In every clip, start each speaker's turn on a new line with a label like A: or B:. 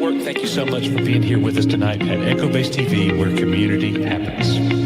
A: Network, thank you so much for being here with us tonight at Echo Base TV, where community happens.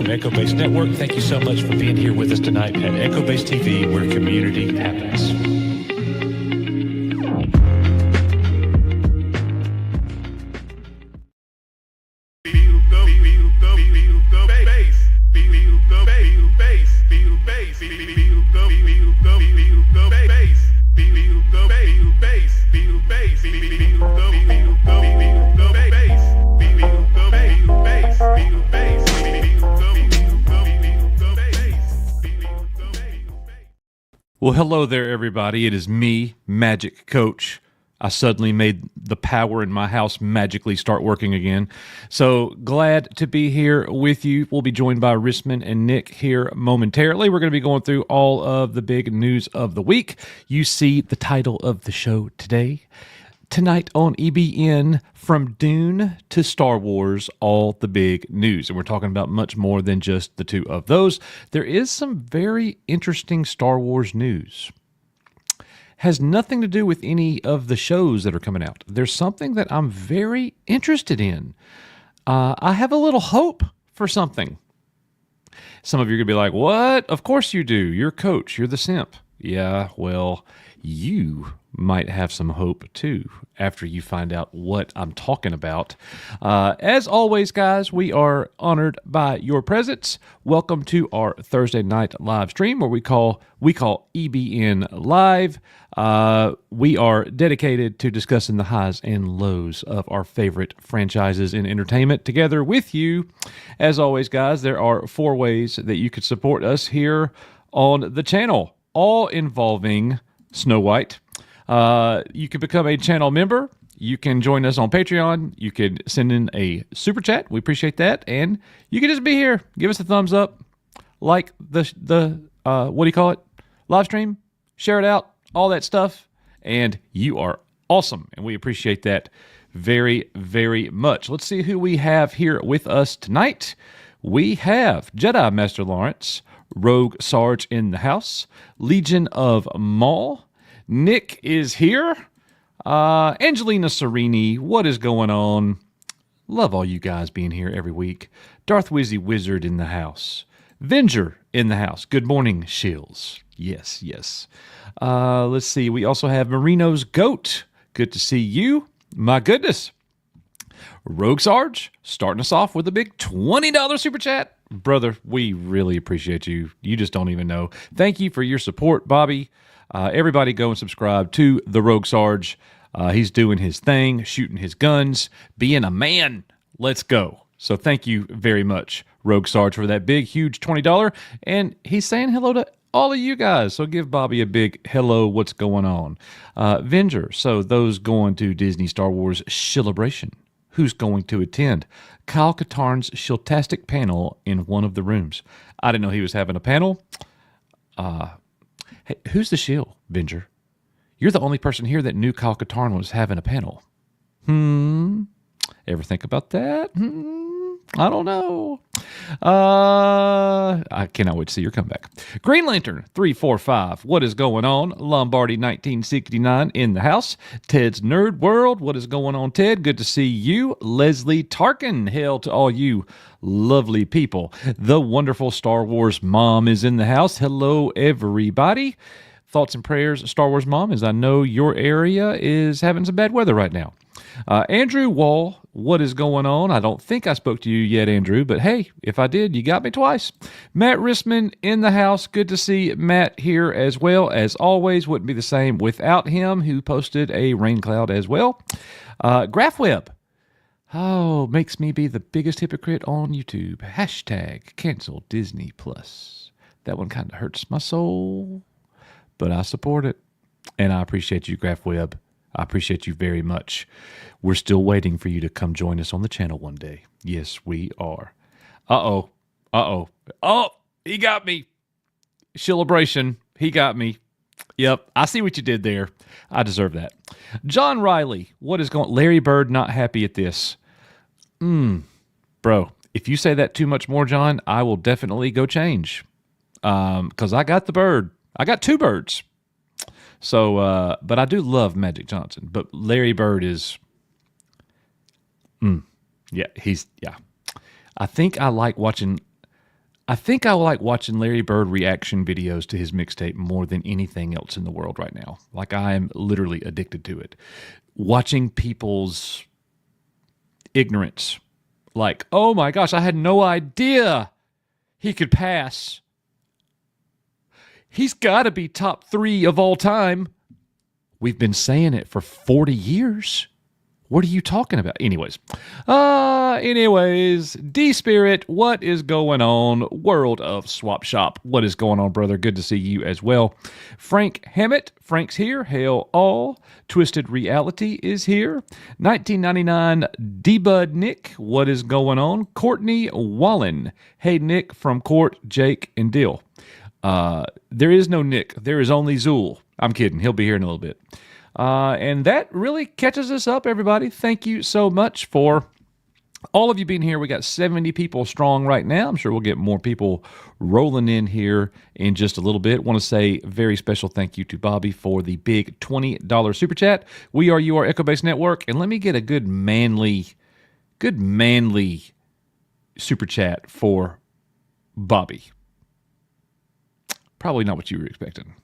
A: Echo Base Network, thank you so much for being here with us tonight at Echo Base TV, where community happens. Well, hello there, everybody. It is me, Magic Coach. I suddenly made the power in my house magically start working again. So glad to be here with you. We'll be joined by Risman and Nick here momentarily. We're going to be going through all of the big news of the week. You see the title of the show today. Tonight on EBN, from Dune to Star Wars, all the big news. And we're talking about much more than just the two of those. There is some very interesting Star Wars news. Has nothing to do with any of the shows that are coming out. There's something that I'm very interested in. I have a little hope for something. Some of you are going to be like, what? Of course you do. You're Coach. You're the simp. Yeah, well, you might have some hope too after you find out what I'm talking about. As always, guys, we are honored by your presence. Welcome to our Thursday night live stream, where we call EBN Live. We are dedicated to discussing the highs and lows of our favorite franchises in entertainment together with you. As always, guys, there are 4 ways that you could support us here on the channel, all involving Snow White. You can become a channel member. You can join us on Patreon. You can send in a super chat. We appreciate that. And you can just be here. Give us a thumbs up. Like the what do you call it? Live stream. Share it out. All that stuff. And you are awesome. And we appreciate that very, very much. Let's see who we have here with us tonight. We have Jedi Master Lawrence, Rogue Sarge in the house, Legion of Maul. Nick is here. Angelina Serini, what is going on? Love all you guys being here every week. Darth Wizzy Wizard in the house. Venger in the house. Good morning, Shills. Yes, yes. Let's see. We also have Marino's Goat. Good to see you. My goodness. Rogue Sarge starting us off with a big $20 super chat. Brother, we really appreciate you. You just don't even know. Thank you for your support, Bobby. Everybody go and subscribe to the Rogue Sarge. He's doing his thing, shooting his guns, being a man. Let's go. So thank you very much, Rogue Sarge, for that big, huge $20. And he's saying hello to all of you guys. So give Bobby a big hello. What's going on? Venger. So those going to Disney Star Wars Celebration. Who's going to attend Kyle Katarn's Shiltastic panel in one of the rooms? I didn't know he was having a panel. Hey, who's the shill, Venger? You're the only person here that knew Kyle Katarn was having a panel. Ever think about that? I don't know. I cannot wait to see your comeback. Green Lantern 345. What is going on? Lombardi 1969 in the house. Ted's Nerd World. What is going on, Ted? Good to see you. Leslie Tarkin. Hail to all you lovely people. The wonderful Star Wars mom is in the house. Hello, everybody. Thoughts and prayers, Star Wars mom, as I know your area is having some bad weather right now. Andrew Wall, what is going on? I don't think I spoke to you yet, Andrew, but hey, if I did, you got me twice. Matt Rissman in the house. Good to see Matt here as well. As always, wouldn't be the same without him, who posted a rain cloud as well. GraphWeb. Oh, makes me be the biggest hypocrite on YouTube. Hashtag cancel Disney Plus. That one kind of hurts my soul, but I support it. And I appreciate you, GraphWeb. I appreciate you very much. We're still waiting for you to come join us on the channel one day. Yes, we are. Uh-oh. Oh, he got me. Celebration. He got me. Yep, I see what you did there. I deserve that. John Riley, what is going on? Larry Bird not happy at this. Bro, if you say that too much more, John, I will definitely go change. Because I got the bird. I got two birds. So, but I do love Magic Johnson. But Larry Bird is, yeah. I think I like watching Larry Bird reaction videos to his mixtape more than anything else in the world right now. Like, I am literally addicted to it. Watching people's ignorance. Like, oh my gosh, I had no idea he could pass. He's got to be top 3 of all time. We've been saying it for 40 years. What are you talking about? Anyways, D-Spirit, what is going on? World of Swap Shop, what is going on, brother? Good to see you as well. Frank Hammett, Frank's here. Hail all. Twisted Reality is here. 1999, D-Bud Nick, what is going on? Courtney Wallen. Hey, Nick from Court, Jake, and Dill. There is no Nick. There is only Zool. I'm kidding. He'll be here in a little bit. And that really catches us up, everybody. Thank you so much for all of you being here. We got 70 people strong right now. I'm sure we'll get more people rolling in here in just a little bit. Want to say very special thank you to Bobby for the big $20 super chat. We are your Echo Base Network. And let me get a good manly super chat for Bobby. Probably not what you were expecting.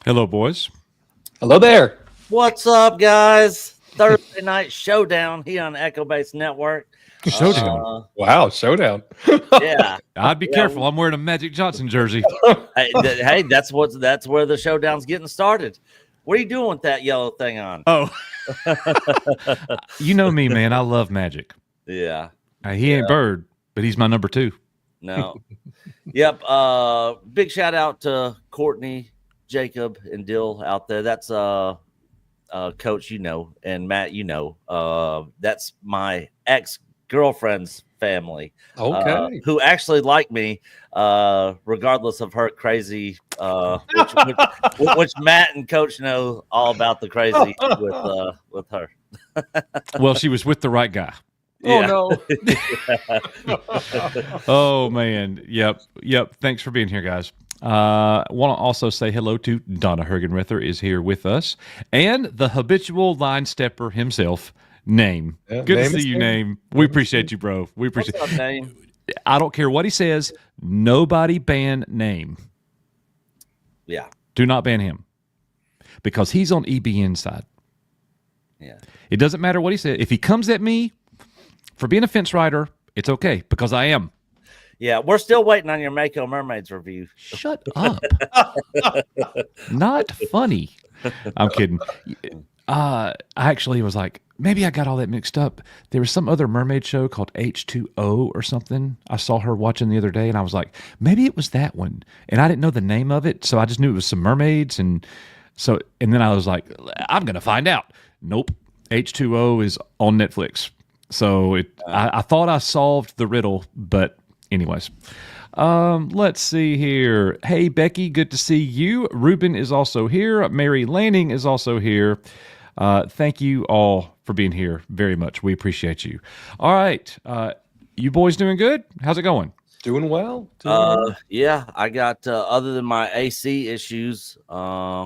A: Hello, boys.
B: Hello there.
C: What's up, guys? Thursday night showdown here on Echo Base Network.
A: Showdown.
B: Wow, showdown.
C: Yeah.
A: I'd be careful. I'm wearing a Magic Johnson jersey.
C: Hey, that's where the showdown's getting started. What are you doing with that yellow thing on?
A: Oh. You know me, man. I love Magic.
C: Yeah.
A: He ain't Bird, but he's my number 2.
C: No. Yep. Big shout out to Courtney, Jacob, and Dill out there. That's Coach, and Matt, that's my ex-girlfriend's family.
B: Okay.
C: Who actually like me, regardless of her crazy, which Matt and Coach know all about the crazy with her.
A: Well, she was with the right guy.
B: Oh
C: Yeah.
B: no.
A: Oh man, yep. Thanks for being here, guys. Want to also say hello to Donna Hergenrether is here with us, and the habitual line stepper himself, Name.
B: Yeah,
A: Good to
B: Name
A: see
B: is
A: you,
B: here.
A: Name. We appreciate you, bro. We
C: What's
A: appreciate.
C: up, Name?
A: I don't care what he says. Nobody ban Name.
C: Yeah.
A: Do not ban him because he's on EBN side.
C: Yeah.
A: It doesn't matter what he said. If he comes at me for being a fence rider, it's okay because I am.
C: Yeah. We're still waiting on your Mako Mermaids review.
A: Shut up. Not funny. I'm kidding. I actually was like, maybe I got all that mixed up. There was some other mermaid show called H2O or something. I saw her watching the other day, and I was like, maybe it was that one. And I didn't know the name of it, so I just knew it was some mermaids. And then I was like, I'm going to find out. Nope. H2O is on Netflix. So I thought I solved the riddle, but anyways. Let's see here. Hey, Becky, good to see you. Ruben is also here. Mary Lanning is also here. Thank you all for being here very much. We appreciate you. All right. You boys doing good? How's it going?
B: Doing well. Doing well.
C: Yeah, I got other than my AC issues,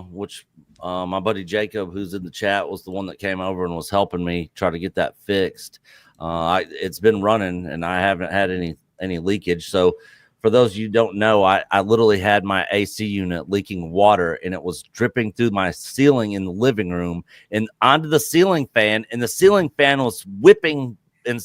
C: which my buddy Jacob, who's in the chat, was the one that came over and was helping me try to get that fixed. It's been running and I haven't had any leakage. So for those of you who don't know, I literally had my AC unit leaking water and it was dripping through my ceiling in the living room and onto the ceiling fan, and the ceiling fan was whipping and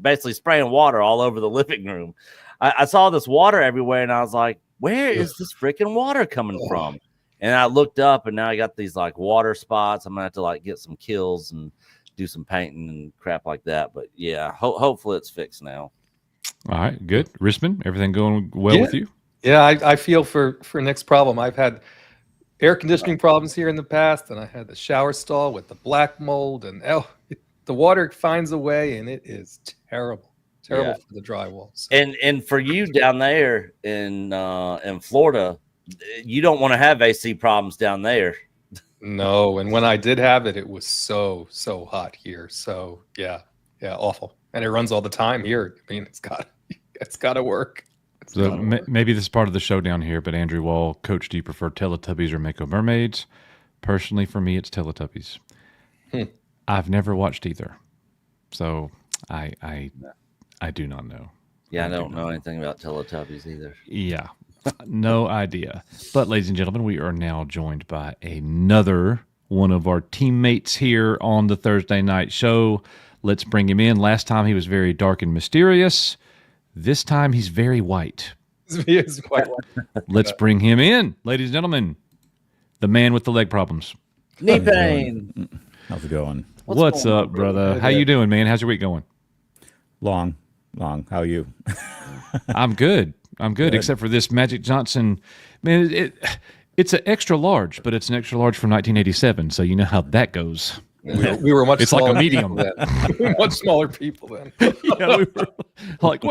C: basically spraying water all over the living room. I saw this water everywhere and I was like, where is this freaking water coming from? And I looked up and now I got these like water spots. I'm gonna have to like get some kills and do some painting and crap like that. But yeah, hopefully it's fixed now.
A: All right, good. Risman, everything going well with you?
B: Yeah, I feel for Nick's problem. I've had air conditioning problems here in the past, and I had the shower stall with the black mold, and the water finds a way, and it is terrible for the drywall. So.
C: And for you down there in Florida, you don't want to have AC problems down there.
B: No, and when I did have it, it was so hot here. So yeah, awful. And it runs all the time here. I mean, it's got to work.
A: So maybe this is part of the showdown here, but Andrew Wall, Coach, do you prefer Teletubbies or Mako Mermaids? Personally, for me, it's Teletubbies. I've never watched either, so I do not know.
C: Yeah, I don't know anything about Teletubbies either.
A: Yeah, no idea. But ladies and gentlemen, we are now joined by another one of our teammates here on the Thursday night show. Let's bring him in. Last time he was very dark and mysterious. This time he's very white.
B: He is quite white.
A: Let's bring him in, ladies and gentlemen. The man with the leg problems.
C: Knee pain.
D: How's it going?
A: What's up, brother? How you doing, man? How's your week going?
D: Long. How are you?
A: I'm good. Except for this Magic Johnson. Man, it's an extra large, but it's an extra large from 1987, so you know how that goes.
B: We were much.
A: It's like a medium.
B: We were much smaller people then.
A: Yeah, we were like,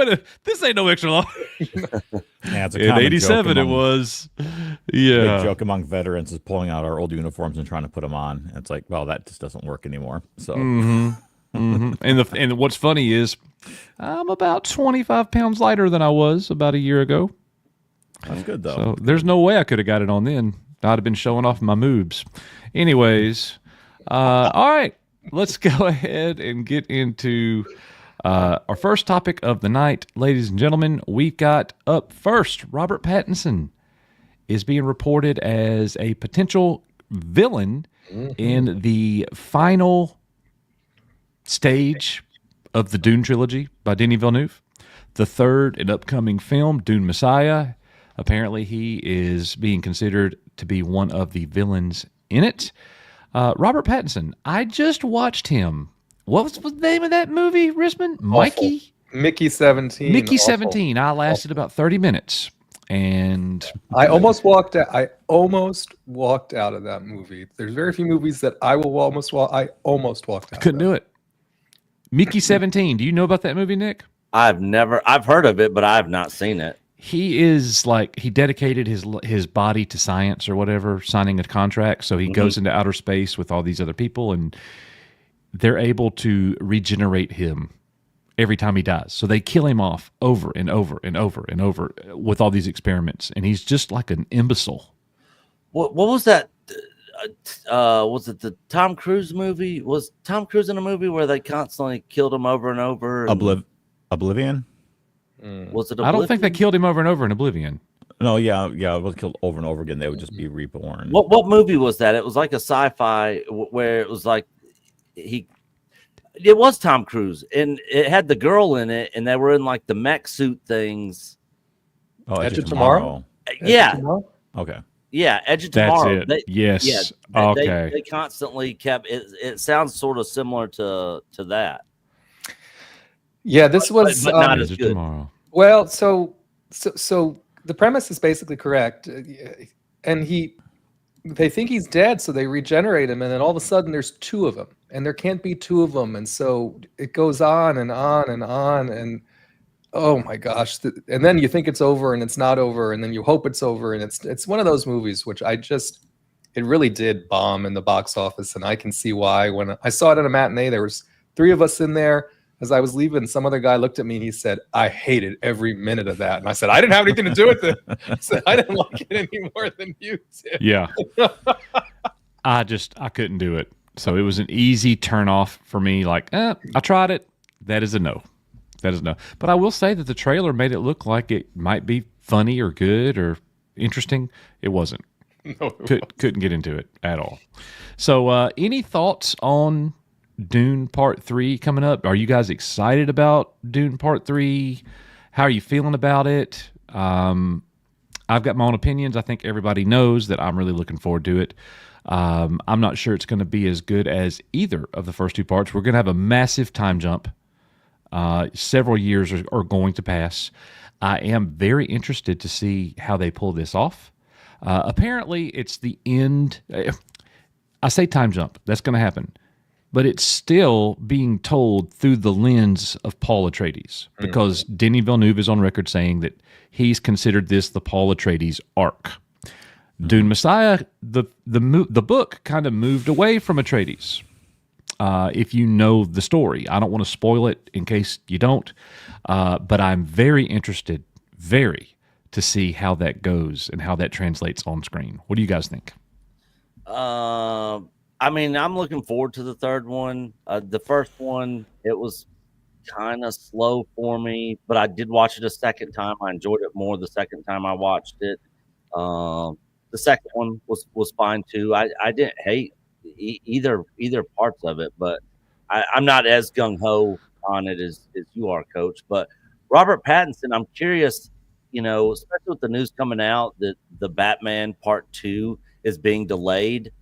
A: this ain't no extra large.
D: Yeah, it's a
A: In
D: common
A: '87,
D: joke
A: it was. Yeah,
D: big joke among veterans is pulling out our old uniforms and trying to put them on. And it's like, well, that just doesn't work anymore. So,
A: And what's funny is, I'm about 25 pounds lighter than I was about a year ago.
D: that's good though.
A: So there's no way I could have got it on then. I'd have been showing off my moobs. Anyways, all right, let's go ahead and get into our first topic of the night. Ladies and gentlemen, we've got up first, Robert Pattinson is being reported as a potential villain in the final stage of the Dune trilogy by Denis Villeneuve, the third and upcoming film, Dune Messiah. Apparently, he is being considered to be one of the villains in it. Robert Pattinson, I just watched him. What was the name of that movie, Risman? Mikey?
B: Mickey 17.
A: Mickey
B: Awful.
A: 17. I lasted about 30 minutes. And
B: I almost walked out. I almost walked out of that movie. There's very few movies that I will almost walk. I almost walked out.
A: couldn't do it. Mickey 17. Do you know about that movie, Nick?
C: I've heard of it, but I have not seen it.
A: He is like, he dedicated his body to science or whatever, signing a contract. So he goes into outer space with all these other people, and they're able to regenerate him every time he dies. So they kill him off over and over and over and over with all these experiments, and he's just like an imbecile.
C: What was that? Was it the Tom Cruise movie? Was Tom Cruise in a movie where they constantly killed him over and over?
D: Oblivion?
C: Was it Oblivion?
A: I don't think they killed him over and over in Oblivion.
D: No, yeah, it was killed over and over again. They would just be reborn.
C: What movie was that? It was like a sci-fi where it was like it was Tom Cruise, and it had the girl in it, and they were in like the mech suit things.
D: Oh,
B: Edge of Tomorrow?
C: Yeah.
D: Okay.
C: Yeah, Edge of
A: That's
C: Tomorrow.
A: it. Yes. Okay.
C: They constantly kept it. It sounds sort of similar to that.
B: Yeah, this was
C: but not as
A: Edge of
C: good.
A: Tomorrow.
B: well. So the premise is basically correct, and they think he's dead, so they regenerate him, and then all of a sudden there's two of them, and there can't be two of them, and so it goes on and on and on, and oh my gosh! And then you think it's over, and it's not over, and then you hope it's over, and it's one of those movies which it really did bomb in the box office, and I can see why. When I saw it at a matinee, there was 3 of us in there. As I was leaving, some other guy looked at me and he said, "I hated every minute of that." And I said, "I didn't have anything to do with it." I said, "I didn't like it any more than you did."
A: Yeah. I couldn't do it. So it was an easy turn off for me. Like, I tried it. That is a no. That is a no. But I will say that the trailer made it look like it might be funny or good or interesting. It wasn't.
B: No,
A: Couldn't get into it at all. So any thoughts on Dune Part 3 coming up? Are you guys excited about Dune Part 3? How are you feeling about it? I've got my own opinions. I think everybody knows that I'm really looking forward to it. I'm not sure it's going to be as good as either of the first 2 parts. We're going to have a massive time jump. Several years are going to pass. I am very interested to see how they pull this off. Apparently, it's the end. I say time jump. That's going to happen. But it's still being told through the lens of Paul Atreides, because Denis Villeneuve is on record saying that he's considered this the Paul Atreides arc. Dune Messiah, the book kind of moved away from Atreides. If you know the story, I don't want to spoil it in case you don't, but I'm very interested, to see how that goes and how that translates on screen. What do you guys think?
C: I mean, I'm looking forward to the third one. The first one, it was kind of slow for me, but I did watch it a second time. I enjoyed it more the second time I watched it. The second one was fine too. I didn't hate either parts of it, but I'm not as gung-ho on it as you are, Coach. But Robert Pattinson, I'm curious, especially with the news coming out that the Batman Part 2 is being delayed.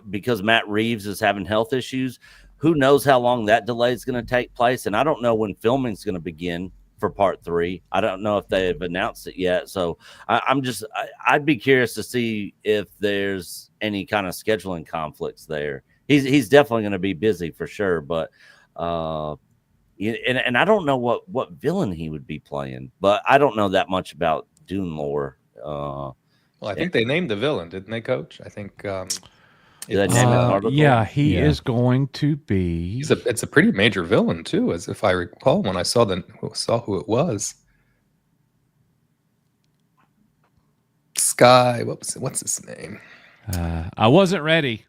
C: Because Matt Reeves is having health issues. Who knows how long that delay is going to take place? And I don't know when filming is going to begin for Part 3. I don't know if they've announced it yet. So I'd be curious to see if there's any kind of scheduling conflicts there. He's definitely going to be busy for sure. But and I don't know what villain he would be playing. But I don't know that much about Dune lore.
B: Well, I think they named the villain, didn't they, Coach? I think.
C: Did they name that article?
A: Yeah, he is going to be.
B: It's a pretty major villain too, as if I recall when I saw who it was. Sky. What's his name?
A: I wasn't ready.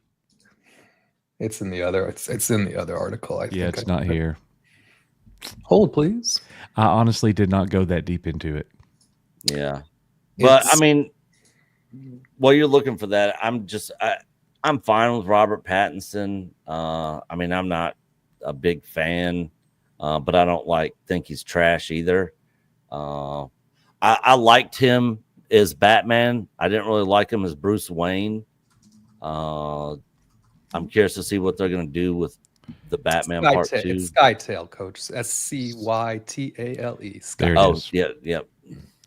B: It's in the other. It's in the other article. I think.
A: Yeah, it's not here.
B: Hold, please.
A: I honestly did not go that deep into it.
C: Yeah, but I mean, while you're looking for that, I'm fine with Robert Pattinson. I mean, I'm not a big fan, but I don't think he's trash either. I liked him as Batman. I didn't really like him as Bruce Wayne. I'm curious to see what they're going to do with the Batman Part 2.
B: It's Skytale, Coach. SCYTALE.
A: There it is.
C: Yeah.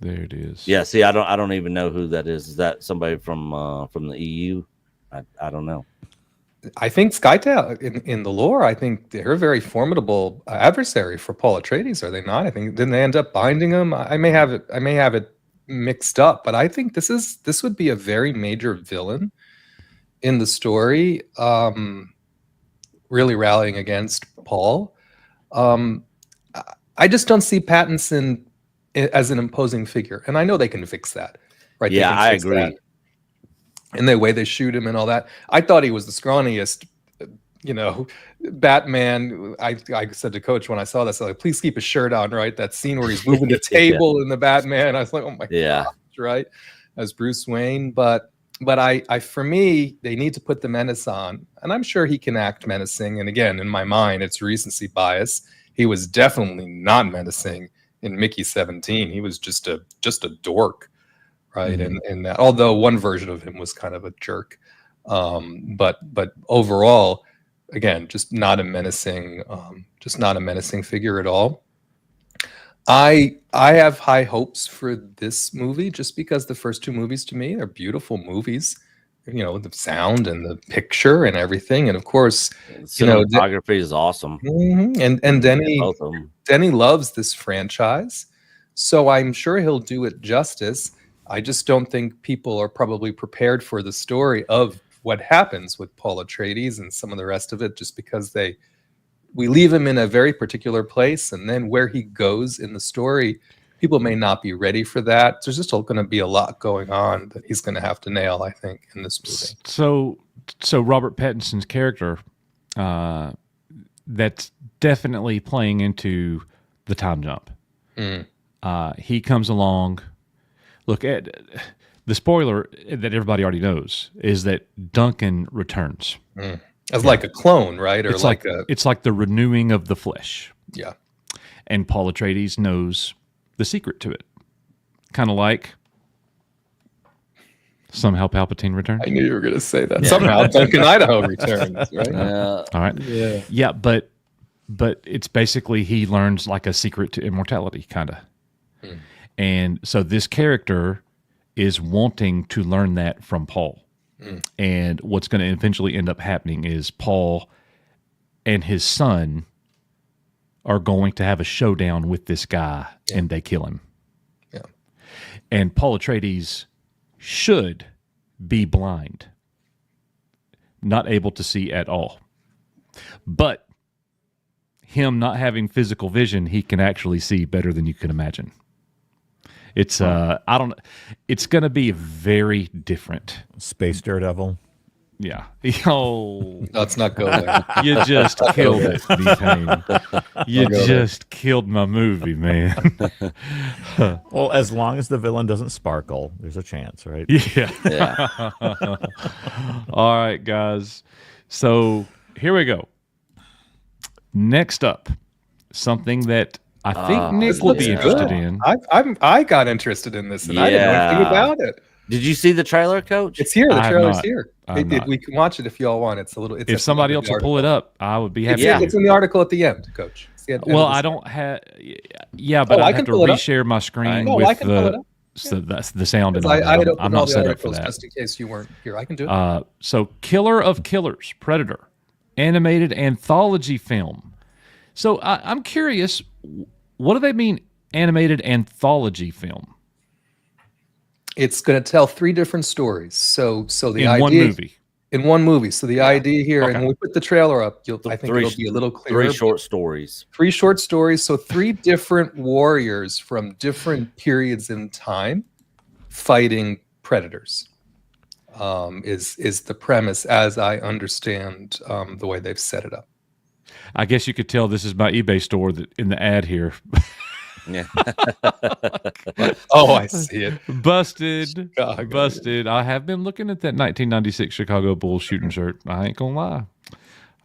A: There it is.
C: Yeah. See, I don't even know who that is. Is that somebody from the EU? I don't know.
B: I think Skytale in the lore, I think they're a very formidable adversary for Paul Atreides, are they not? I think didn't they end up binding him? I may have it mixed up, but I think this would be a very major villain in the story. really rallying against Paul. I just don't see Pattinson as an imposing figure, and I know they can fix that, right?
C: Yeah,
B: They can
C: I
B: fix
C: agree.
B: that. And the way they shoot him and all that. I thought he was the scrawniest, Batman. I said to Coach when I saw this, I was like, please keep his shirt on, right? That scene where he's moving the table in the Batman. I was like, oh my gosh, right? As Bruce Wayne. But for me, they need to put the menace on. And I'm sure he can act menacing. And again, in my mind, it's recency bias. He was definitely not menacing in Mickey 17. He was just a dork, right?
D: Mhm.
B: And that, although one version of him was kind of a jerk, but overall, again, just not a menacing figure at all. I have high hopes for this movie just because the first two movies to me are beautiful movies. The sound and the picture and everything, and of course,
C: cinematography is awesome.
B: And
C: Both of them.
B: Denny loves this franchise, so I'm sure he'll do it justice. I just don't think people are probably prepared for the story of what happens with Paul Atreides and some of the rest of it, just because we leave him in a very particular place, and then where he goes in the story, people may not be ready for that. There's just going to be a lot going on that he's going to have to nail, I think, in this movie.
A: So Robert Pattinson's character, that's definitely playing into the time jump. He comes along. Look, at the spoiler that everybody already knows is that Duncan returns
B: as like a clone, right? Or
A: it's like the renewing of the flesh.
B: Yeah.
A: And Paul Atreides knows the secret to it. Kind of like somehow Palpatine returns.
B: I knew you were going to say that. Somehow Duncan Idaho returns, right?
A: All right.
B: Yeah.
A: Yeah, but it's basically he learns like a secret to immortality, kind of. And so this character is wanting to learn that from Paul. And what's going to eventually end up happening is Paul and his son are going to have a showdown with this guy, and they kill him.
B: Yeah.
A: And Paul Atreides should be blind, not able to see at all. But him not having physical vision, he can actually see better than you can imagine. It's it's going to be very different.
D: Space Daredevil.
A: Yeah. Oh,
B: Let's not go there.
A: you just killed it, B-Pain. You just killed my movie, man.
D: Well, as long as the villain doesn't sparkle, there's a chance, right?
A: Yeah. All right, guys. So here we go. Next up, something that I think Nick will be interested in.
B: I got interested in this, and I didn't know anything about it.
C: Did you see the trailer, Coach?
B: It's here. The trailer's
A: not.
B: here. We can watch it if you all want. It's a little. It's
A: If somebody else will pull it up, I would be happy.
B: It's in the article at the end, Coach. It's the end
A: Well,
B: of the
A: I don't have. Yeah, but I have to reshare my screen
B: No, I
A: with
B: can pull it up.
A: the sound and all
B: I had
A: that.
B: opened
A: I'm
B: all
A: not
B: the
A: set up for
B: articles
A: that.
B: just in case you weren't here. I can do it.
A: So, Killer of Killers, Predator, animated anthology film. So, I'm curious, what do they mean, animated anthology film?
B: It's going to tell 3 different stories. So the
A: In
B: idea
A: one movie.
B: In one movie. So the idea here, and when we put the trailer up, I think it'll be a little clearer.
C: 3 short stories.
B: 3 short stories. So 3 different warriors from different periods in time fighting predators. Is the premise, as I understand the way they've set it up.
A: I guess you could tell this is my eBay store that in the ad here.
C: Yeah.
B: Oh, I see it.
A: Busted.
B: Chicago.
A: Busted. I have been looking at that 1996 Chicago Bulls shooting shirt. I ain't gonna lie.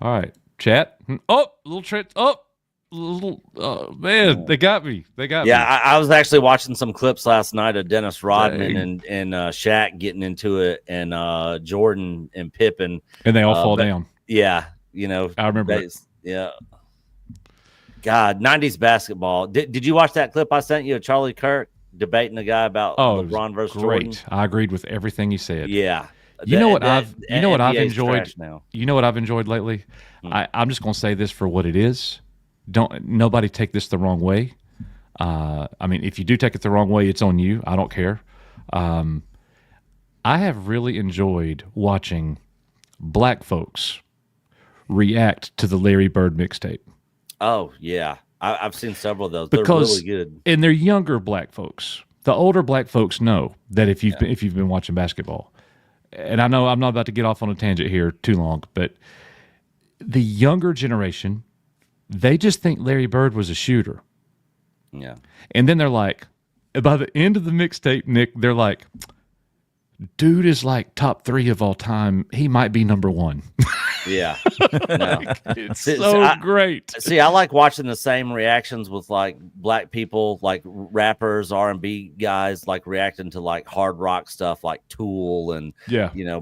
A: All right, chat. Oh, little trick. Oh, little. Oh, man, they got me. They got me.
C: Yeah, I was actually watching some clips last night of Dennis Rodman and Shaq getting into it, and Jordan and Pippen,
A: And they all fall down.
C: Yeah,
A: I remember it.
C: Yeah. God, 90s basketball. Did you watch that clip I sent you of Charlie Kirk debating the guy about LeBron versus Jordan?
A: Great. I agreed with everything he said.
C: Yeah.
A: You know what I've enjoyed
C: now.
A: You know what I've enjoyed lately? I'm just going to say this for what it is. Nobody take this the wrong way. I mean, if you do take it the wrong way, it's on you. I don't care. I have really enjoyed watching black folks react to the Larry Bird mixtape.
C: Oh yeah, I've seen several of those.
A: Because
C: they're really good.
A: And they're younger black folks. The older black folks know that if you've been watching basketball, and I know I'm not about to get off on a tangent here too long, but the younger generation, they just think Larry Bird was a shooter.
C: Yeah.
A: And then they're like, by the end of the mixtape, Nick, they're like, dude is like top 3 of all time. He might be number 1.
C: Yeah. No.
A: It's so great.
C: See, I like watching the same reactions with like black people, like rappers, R&B guys, like reacting to like hard rock stuff like Tool and,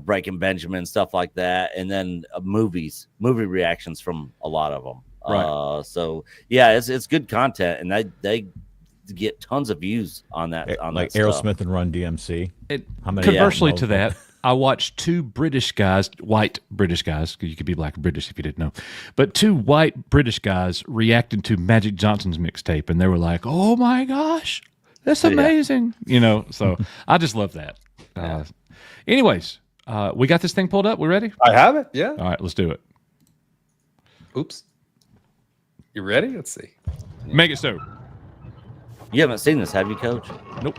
C: Breaking Benjamin, stuff like that. And then movie reactions from a lot of them.
A: Right.
C: So yeah, it's good content, and they get tons of views on that. On
D: like
C: that
D: Aerosmith and Run DMC.
A: Conversely to that, I watched 2 British guys, white British guys, because you could be black and British if you didn't know, but 2 white British guys reacting to Magic Johnson's mixtape, and they were like, "Oh my gosh, that's amazing!" So I just love that. Anyways, we got this thing pulled up. We ready?
B: I have it. Yeah.
A: All right, let's do it.
B: Oops. You ready? Let's see.
A: Make it so.
C: You haven't seen this, have you, Coach?
A: Nope.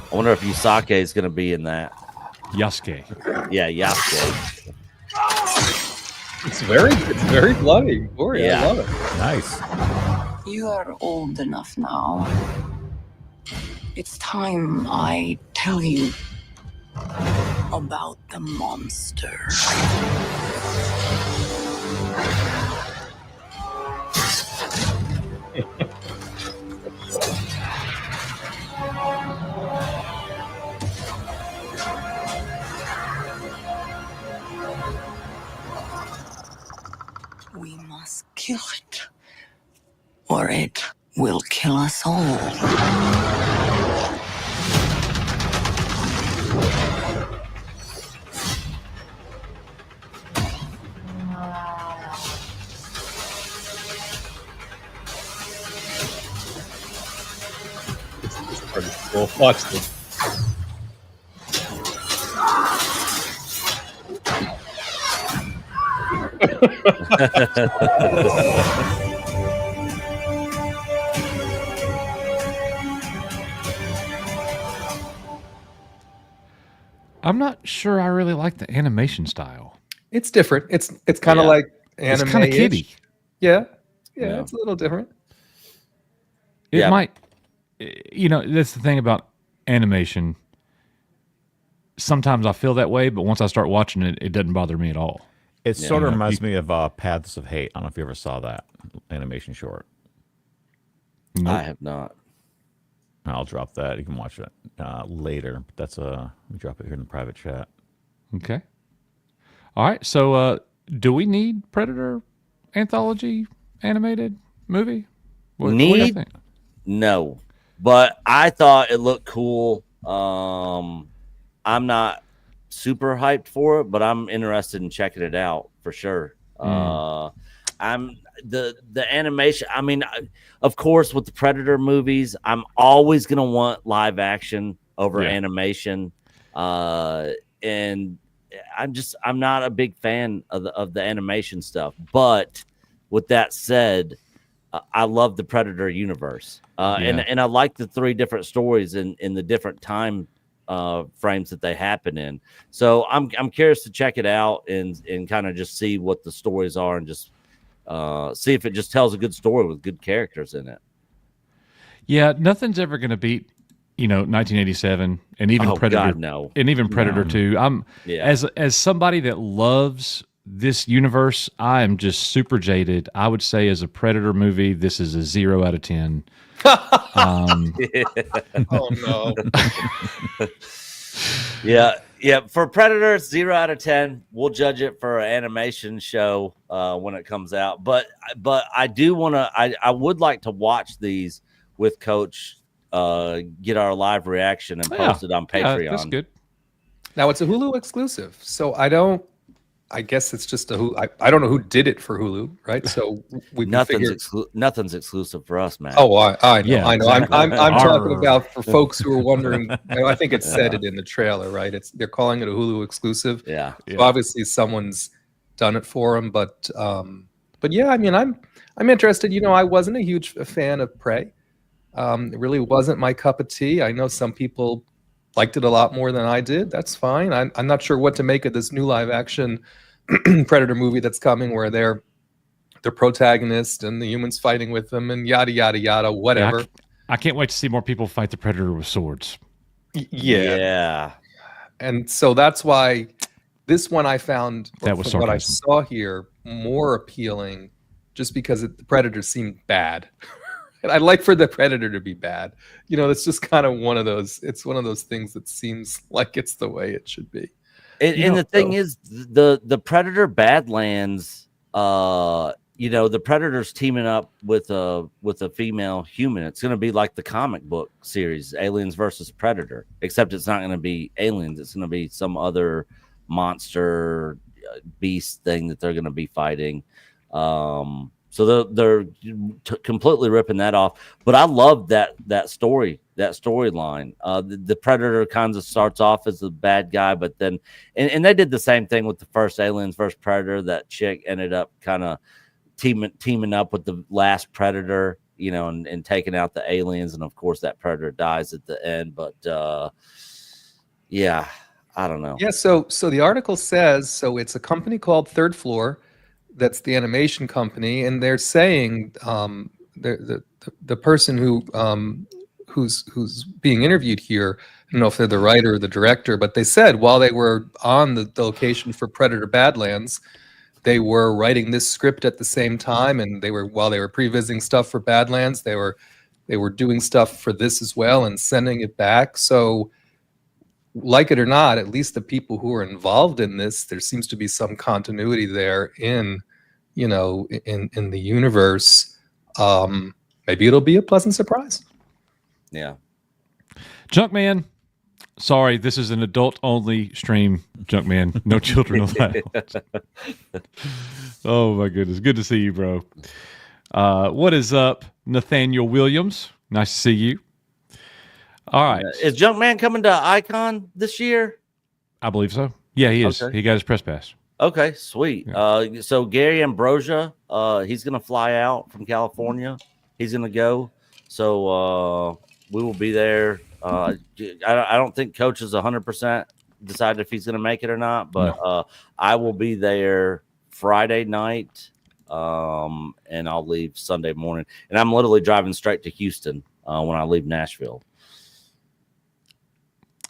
C: I wonder if Yusake is going to be in that.
A: Yasuke.
C: Yeah, Yasuke.
B: It's very bloody. Gory.
C: Yeah.
B: I love it.
D: Nice.
E: You are old enough now. It's time I tell you about the monster. We must kill it, or it will kill us all.
B: It's pretty cool. Watch this.
A: I'm not sure I really like the animation style.
B: It's different. It's kind of like anime.
A: It's kind of kiddie.
B: Yeah, it's a little different.
A: It might, that's the thing about animation. Sometimes I feel that way, but once I start watching it, it doesn't bother me at all.
D: It sort of reminds me of Paths of Hate. I don't know if you ever saw that animation short.
A: Nope.
C: I have not.
D: I'll drop that. You can watch it later. That's let me drop it here in the private chat.
A: Okay. All right. So, do we need Predator anthology animated movie? What do you think?
C: No, but I thought it looked cool. I'm not super hyped for it, but I'm interested in checking it out for sure. I'm the animation. I mean, of course, with the Predator movies, I'm always gonna want live action over animation, and I'm not a big fan of the animation stuff. But with that said, I love the Predator universe, and I like the 3 different stories in the different time frames that they happen in. So I'm curious to check it out and kind of just see what the stories are and just see if it just tells a good story with good characters in it.
A: Yeah, nothing's ever going to beat, 1987 and even Predator.
C: God, no.
A: And even Predator 2. As somebody that loves this universe, I am just super jaded. I would say as a Predator movie, this is a 0 out of 10.
B: Oh no.
C: Yeah, Yeah, for Predator, 0 out of 10. We'll judge it for an animation show when it comes out. But I do want to. I would like to watch these with Coach. Get our live reaction and post it on Patreon.
A: Yeah, that's good.
B: Now it's a Hulu exclusive, so I guess it's just a Hulu. I don't know who did it for Hulu, right? So we
C: nothing's exclusive for us, man.
B: Oh, I know.
A: Yeah,
B: I know.
A: exactly.
B: I'm talking about for folks who are wondering. I think it said it in the trailer, right? They're calling it a Hulu exclusive.
C: Yeah.
B: So obviously someone's done it for them, but yeah, I mean, I'm interested. You know, I wasn't a huge fan of Prey. It really wasn't my cup of tea. I know some people liked it a lot more than I did. That's fine. I'm not sure what to make of this new live action Predator movie that's coming, where they're the protagonist and the humans fighting with them and yada yada yada, whatever.
A: Yeah, I can't wait to see more people fight the Predator with swords.
C: Yeah.
B: And so that's why this one I found,
A: that was
B: from what I
A: sarcasm.
B: saw here, more appealing, just because the Predator seemed bad. And I'd like for the Predator to be bad. You know, it's just kind of one of those. It's one of those things that seems like it's the way it should be.
C: And the thing is, the Predator Badlands, the Predator's teaming up with a female human. It's going to be like the comic book series, Aliens versus Predator, except it's not going to be aliens. It's going to be some other monster beast thing that they're going to be fighting. So they're completely ripping that off. But I love that storyline. The Predator kind of starts off as a bad guy, but then and they did the same thing with the first Aliens versus Predator. That chick ended up kind of teaming up with the last Predator, you know, and taking out the aliens. And of course, that Predator dies at the end. But yeah, I don't know.
B: Yeah. So the article says it's a company called Third Floor. That's the animation company, and they're saying the person who's being interviewed here, I don't know if they're the writer or the director, but they said while they were on the location for Predator Badlands, they were writing this script at the same time, and while they were pre-visiting stuff for Badlands, they were doing stuff for this as well and sending it back. So, like it or not, at least the people who are involved in this, there seems to be some continuity there in the universe. Maybe it'll be a pleasant surprise.
C: Yeah.
A: Junkman, sorry, this is an adult-only stream, Junkman. No children allowed. Oh, my goodness. Good to see you, bro. What is up, Nathaniel Williams? Nice to see you. All right.
C: Is Junkman coming to Icon this year?
A: I believe so. Yeah, he is.
C: Okay.
A: He got his press pass.
C: Okay, sweet.
A: Yeah.
C: So Gary Ambrosia, he's going to fly out from California. He's going to go. So we will be there. I don't think Coach is 100% decided if he's going to make it or not, but I will be there Friday night, and I'll leave Sunday morning. And I'm literally driving straight to Houston when I leave Nashville.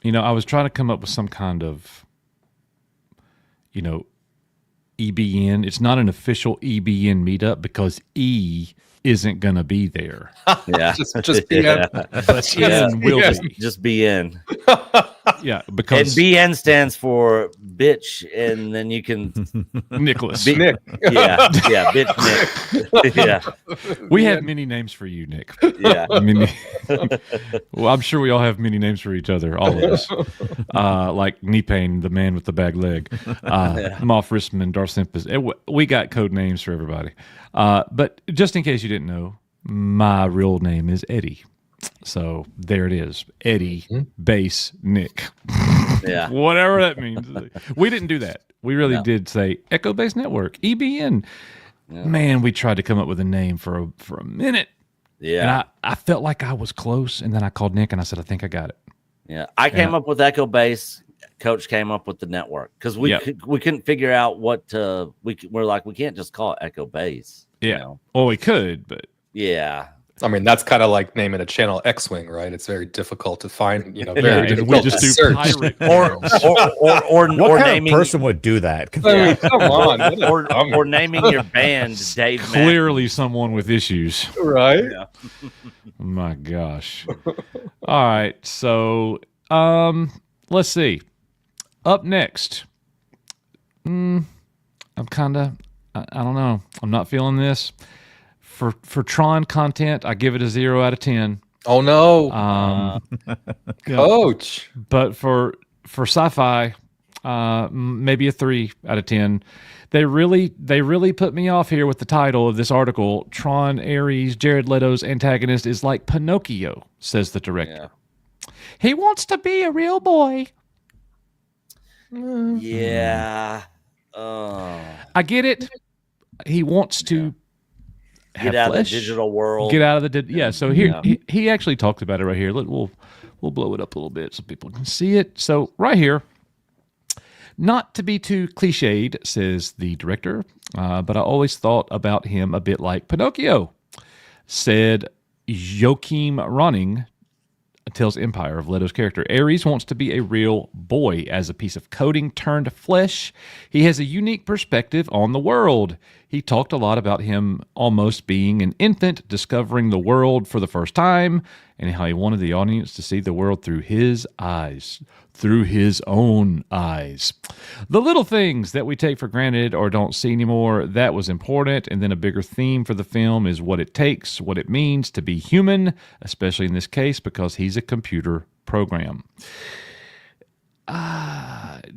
A: You know, I was trying to come up with some kind of, EBN. It's not an official EBN meetup because E isn't going to be there.
C: Yeah.
B: just be in.
A: But N will be.
C: Just be in.
A: Yeah,
C: And
A: because
C: BN stands for bitch, and then you can
A: Nicholas.
B: Nick.
C: yeah, bitch Nick. Yeah.
A: We have many names for you, Nick.
C: Yeah.
A: Well, I'm sure we all have many names for each other, all of us. Like Knee Pain, the man with the bag leg, Moff Ristman, Darth Simpus. We got code names for everybody. But just in case you didn't know, my real name is Eddie. So there it is. Eddie, Bass, Nick.
C: Yeah.
A: Whatever that means. We didn't do that. We really did say Echo Base Network, EBN. Yeah. Man, we tried to come up with a name for a minute.
C: Yeah.
A: And I felt like I was close, and then I called Nick and I said, I think I got it.
C: Yeah. I came up with Echo Base. Coach came up with the network because we couldn't figure out what we're like. We can't just call it Echo Base.
A: Yeah.
C: You know?
A: Well, we could, but
C: yeah.
B: I mean, that's kind of like naming a channel X-Wing, right? It's very difficult to find, very
A: and we
B: difficult
A: just
B: to
A: do
B: search.
A: pirate
C: or
D: What kind
C: naming
D: of person would do that?
B: I mean, come on.
C: or naming your band Dave
A: clearly someone with issues.
B: Right?
C: Yeah.
A: My gosh. All right. So let's see. up next, I'm kind of, I don't know. I'm not feeling this. For Tron content, I give it a 0 out of 10.
B: Oh no,
A: Yeah.
B: Coach.
A: But for sci-fi, maybe a 3 out of 10. They really put me off here with the title of this article. Tron Ares, Jared Leto's antagonist, is like Pinocchio, says the director. He wants to be a real boy.
C: Yeah.
A: I get it. He wants to
C: Get out of the digital world.
A: Get out of the So here he actually talks about it right here. We'll blow it up a little bit so people can see it. So right here, not to be too cliched, says the director, but I always thought about him a bit like Pinocchio, said Joachim Ronning, tells Empire of Leto's character. Ares wants to be a real boy as a piece of coding turned flesh. He has a unique perspective on the world. He talked a lot about him almost being an infant discovering the world for the first time and how he wanted the audience to see the world through his eyes, through his own eyes. The little things that we take for granted or don't see anymore, that was important. And then a bigger theme for the film is what it takes, what it means to be human, especially in this case because he's a computer program.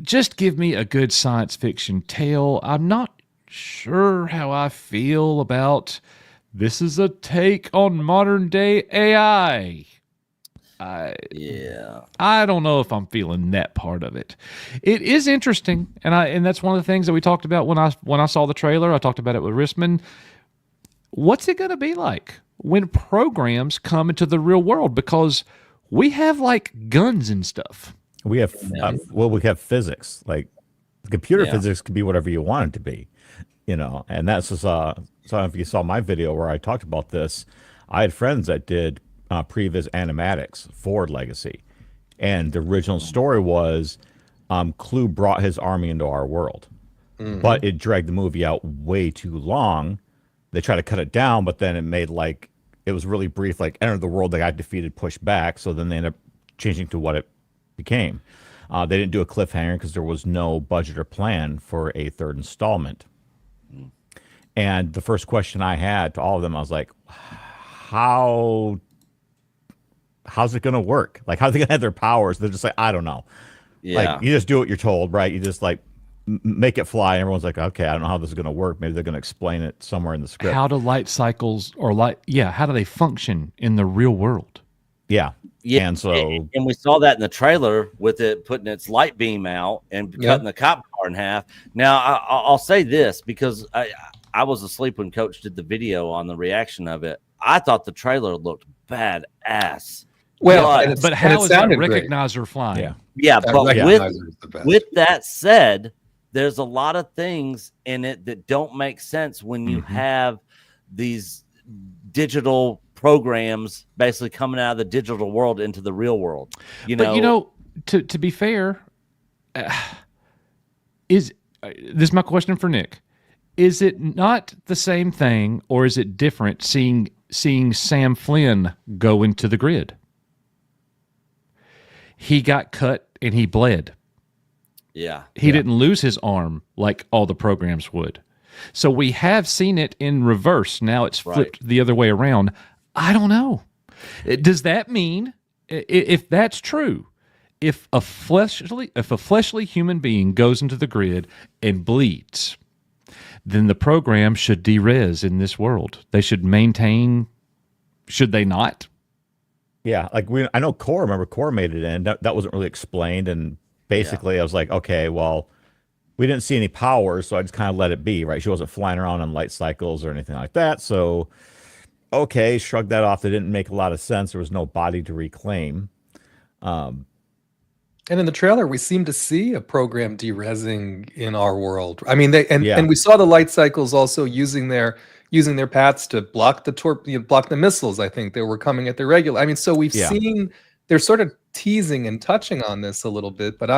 A: Just give me a good science fiction tale. I'm not sure how I feel about this is a take on modern day AI. I don't know if I'm feeling that part of it. It is interesting, and that's one of the things that we talked about when I saw the trailer. I talked about it with Risman. What's it going to be like when programs come into the real world? Because we have like guns and stuff.
D: We have we have physics. Like computer physics could be whatever you want it to be, And that's just so if you saw my video where I talked about this, I had friends that did previs animatics for Legacy, and the original story was Clue brought his army into our world, but it dragged the movie out way too long. They tried to cut it down, but then it was really brief, like enter the world, they got defeated, pushed back, so then they ended up changing to what it became. They didn't do a cliffhanger because there was no budget or plan for a third installment. And the first question I had to all of them, I was like, how's it going to work? Like, how are they going to have their powers? They're just like, I don't know.
C: Yeah.
D: Like, you just do what you're told, right? You just like make it fly. And everyone's like, okay, I don't know how this is going to work. Maybe they're going to explain it somewhere in the script.
A: How do light cycles how do they function in the real world?
D: Yeah.
C: Yeah,
D: and so
C: and we saw that in the trailer with it putting its light beam out and cutting the cop car in half. Now I'll say this because I was asleep when Coach did the video on the reaction of it. I thought the trailer looked badass.
B: Well,
A: but how is that recognizer flying?
C: Yeah, but with that said, there's a lot of things in it that don't make sense when you have these digital programs basically coming out of the digital world into the real world.
A: To be fair, this is my question for Nick. Is it not the same thing, or is it different seeing Sam Flynn go into the grid? He got cut and he bled.
C: Yeah.
A: He didn't lose his arm like all the programs would. So we have seen it in reverse. Now it's flipped the other way around. I don't know. Does that mean, if that's true, if a fleshly human being goes into the grid and bleeds, then the program should de-res in this world. They should maintain. Should they not?
D: Yeah, like I know Core made it in. That wasn't really explained, and basically I was like, okay, well, we didn't see any powers, so I just kind of let it be, right? She wasn't flying around on light cycles or anything like that, so okay, shrug that off. That didn't make a lot of sense. There was no body to reclaim.
B: And in the trailer, we seem to see a program de-resing in our world. I mean, and we saw the light cycles also using their paths to block the missiles. I think they were coming at the regular. I mean, so we've seen they're sort of teasing and touching on this a little bit. But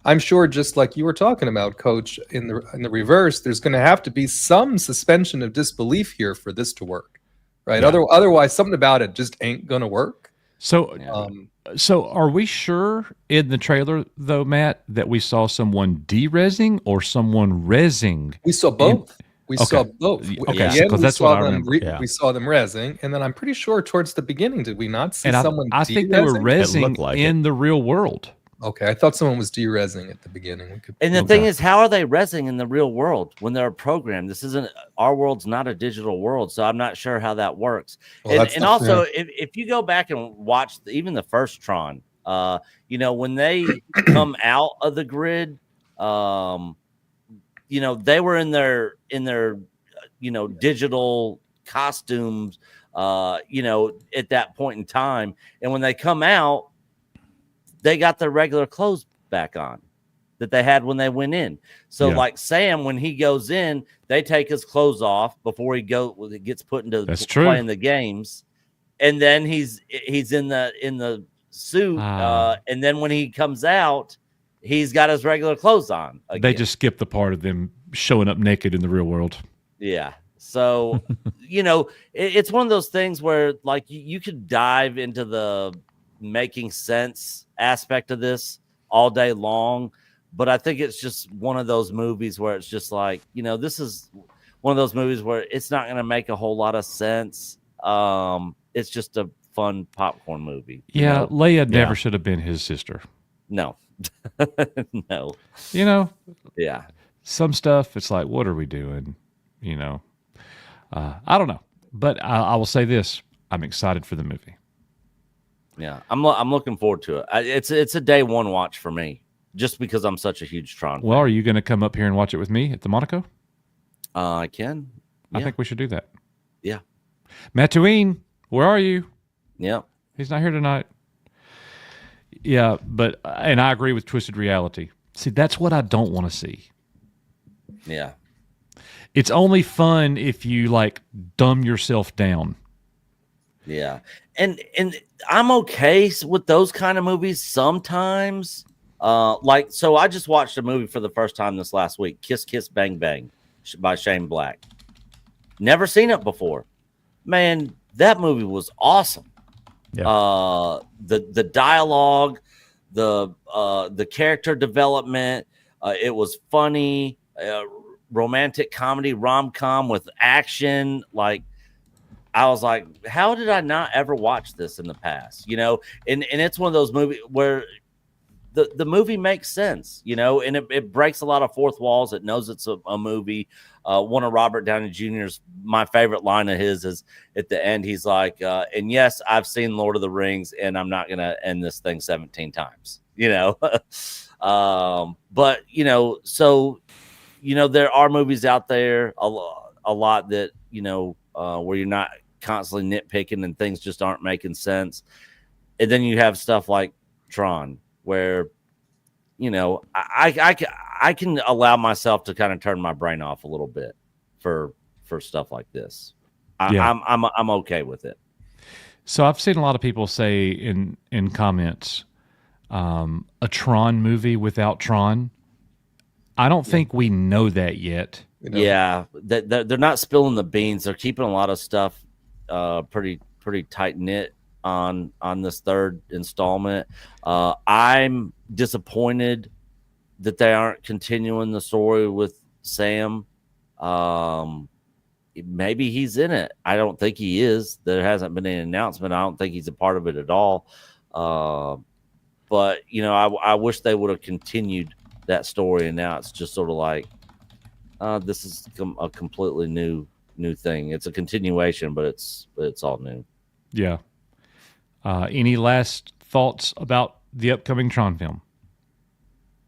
B: I'm sure, just like you were talking about, Coach, in the reverse, there's going to have to be some suspension of disbelief here for this to work, right? Otherwise, something about it just ain't going to work.
A: So, So are we sure in the trailer though, Matt, that we saw someone de-resing or someone resing?
B: We saw both. We saw
A: Okay.
B: both.
A: Okay,
B: At the
C: so-
B: end,
A: 'cause
B: we
A: that's what
B: saw
A: I
B: them.
A: remember.
D: Yeah.
B: We saw them resing, and then I'm pretty sure towards the beginning, did we not see
A: And
B: someone?
A: I think they were
B: de-resing?
A: resing
D: looked like
A: in the real world.
B: Okay, I thought someone was de-resing at the beginning. We could.
C: And the
A: Okay.
C: thing is, how are they resing in the real world when they're programmed? This isn't our world's not a digital world, so I'm not sure how that works.
B: Well,
C: and
B: that's
C: and
B: not
C: also,
B: fair.
C: if you go back and watch even the first Tron, when they come out of the grid, they were in their digital costumes, at that point in time, and when they come out, they got their regular clothes back on that they had when they went in. So
A: Yeah.
C: like Sam, when he goes in, they take his clothes off before he gets put into
A: That's true.
C: playing the games. And then he's in the suit. And then when he comes out, he's got his regular clothes on again.
A: They just skipped the part of them showing up naked in the real world.
C: Yeah. So, it's one of those things where like you could dive into the making sense aspect of this all day long. But I think it's just one of those movies where it's just like, this is one of those movies where it's not going to make a whole lot of sense. It's just a fun popcorn movie.
A: Yeah, Leia never
D: Yeah.
A: should have been his sister.
C: No. No. Yeah.
A: Some stuff, it's like, what are we doing? I don't know. But I will say this. I'm excited for the movie.
C: Yeah. I'm looking forward to it. It's a day one watch for me just because I'm such a huge Tron
A: Well,
C: fan.
A: are you going to come up here and watch it with me at the Monaco?
C: I can.
A: I
C: Yeah.
A: think we should do that.
C: Yeah.
A: Mattuine, where are you?
C: Yeah.
A: He's not here tonight. Yeah, and I agree with Twisted Reality. See, that's what I don't want to see.
C: Yeah.
A: It's only fun if you like dumb yourself down.
C: Yeah. And I'm okay with those kind of movies sometimes. So I just watched a movie for the first time this last week, Kiss Kiss Bang Bang by Shane Black. Never seen it before. Man, that movie was awesome.
D: Yeah.
C: The dialogue, the character development, it was funny, romantic comedy, rom-com with action. Like, I was like, how did I not ever watch this in the past? And it's one of those movies where the movie makes sense, and it breaks a lot of fourth walls. It knows it's a movie. One of Robert Downey Jr.'s, my favorite line of his is at the end, he's like, and yes, I've seen Lord of the Rings, and I'm not going to end this thing 17 times, but, so, there are movies out there, a lot that, where you're not constantly nitpicking and things just aren't making sense. And then you have stuff like Tron, where, I can allow myself to kind of turn my brain off a little bit for stuff like this. I'm okay with it.
A: So I've seen a lot of people say in comments, a Tron movie without Tron. I don't think we know that yet.
C: Yeah, they're not spilling the beans. They're keeping a lot of stuff pretty tight knit on this third installment. I'm disappointed that they aren't continuing the story with Sam. Maybe he's in it. I don't think he is. There hasn't been any announcement. I don't think he's a part of it at all. But I wish they would have continued that story, and now it's just sort of like this is a completely new thing. It's a continuation, but it's all new.
A: Yeah. Any last thoughts about the upcoming Tron film?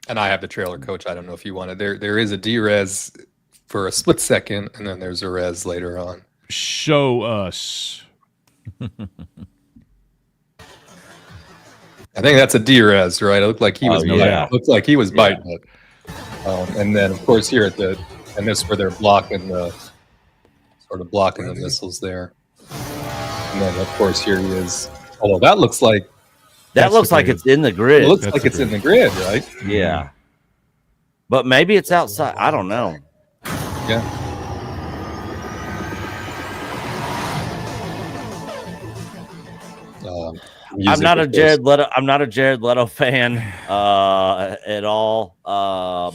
B: And I have the trailer, Coach. I don't know if you wanted. There is a D-res for a split second, and then there's a res later on.
A: Show us.
B: I think that's a D-res, right? It looked like he was.
C: yeah.
B: Looked like he was biting it. And then, of course, here and this where they're blocking the missiles there. And then, of course, here he is. Although that looks like
C: It's in the grid.
B: it looks like it's in the grid, right?
C: Yeah. But maybe it's outside. I don't know.
B: Yeah.
C: I'm not a Jared Leto. I'm not a Jared Leto fan at all.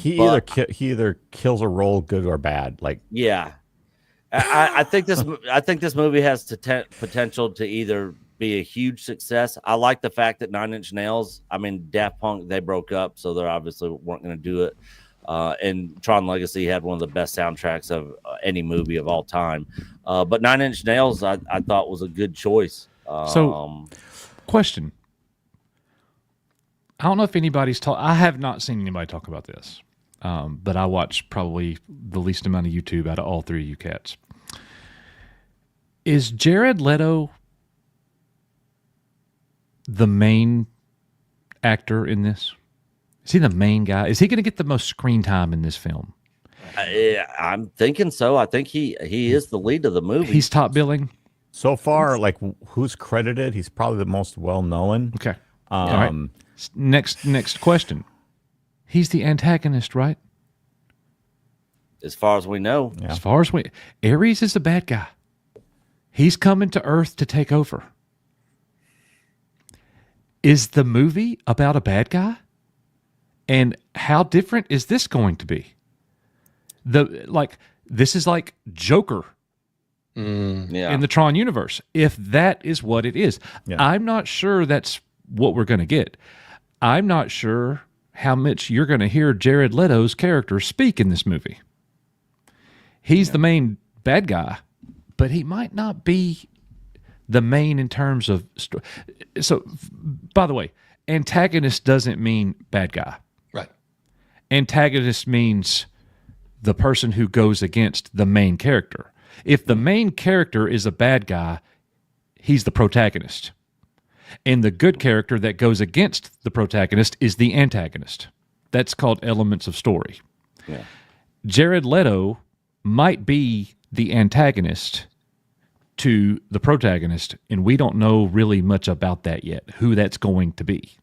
D: He
C: but
D: either kills a role good or bad. Like,
C: yeah, I think this movie has potential to either be a huge success. I like the fact that Nine Inch Nails, I mean Daft Punk, they broke up, so they obviously weren't going to do it. And Tron Legacy had one of the best soundtracks of any movie of all time. But Nine Inch Nails, I thought was a good choice.
A: Question. I don't know if anybody's I have not seen anybody talk about this, but I watch probably the least amount of YouTube out of all three of you cats. Is Jared Leto the main actor in this? Is he the main guy? Is he going to get the most screen time in this film?
C: I'm thinking so. I think he is the lead of the movie.
A: He's top billing?
D: so far, like who's credited, he's probably the most well-known.
A: Okay. All right. Next question. He's the antagonist, right?
C: As far as we know.
D: Yeah.
A: As far as Ares is the bad guy. He's coming to Earth to take over. Is the movie about a bad guy? And how different is this going to be? This is like Joker in the Tron universe, if that is what it is. Yeah. I'm not sure that's what we're going to get. I'm not sure how much you're going to hear Jared Leto's character speak in this movie. He's the main bad guy, but he might not be the main in terms of story. So, by the way, antagonist doesn't mean bad guy.
B: Right.
A: Antagonist means the person who goes against the main character. If the main character is a bad guy, he's the protagonist. And the good character that goes against the protagonist is the antagonist. That's called elements of story. Yeah. Jared Leto might be the antagonist to the protagonist, and we don't know really much about that yet, who that's going to be.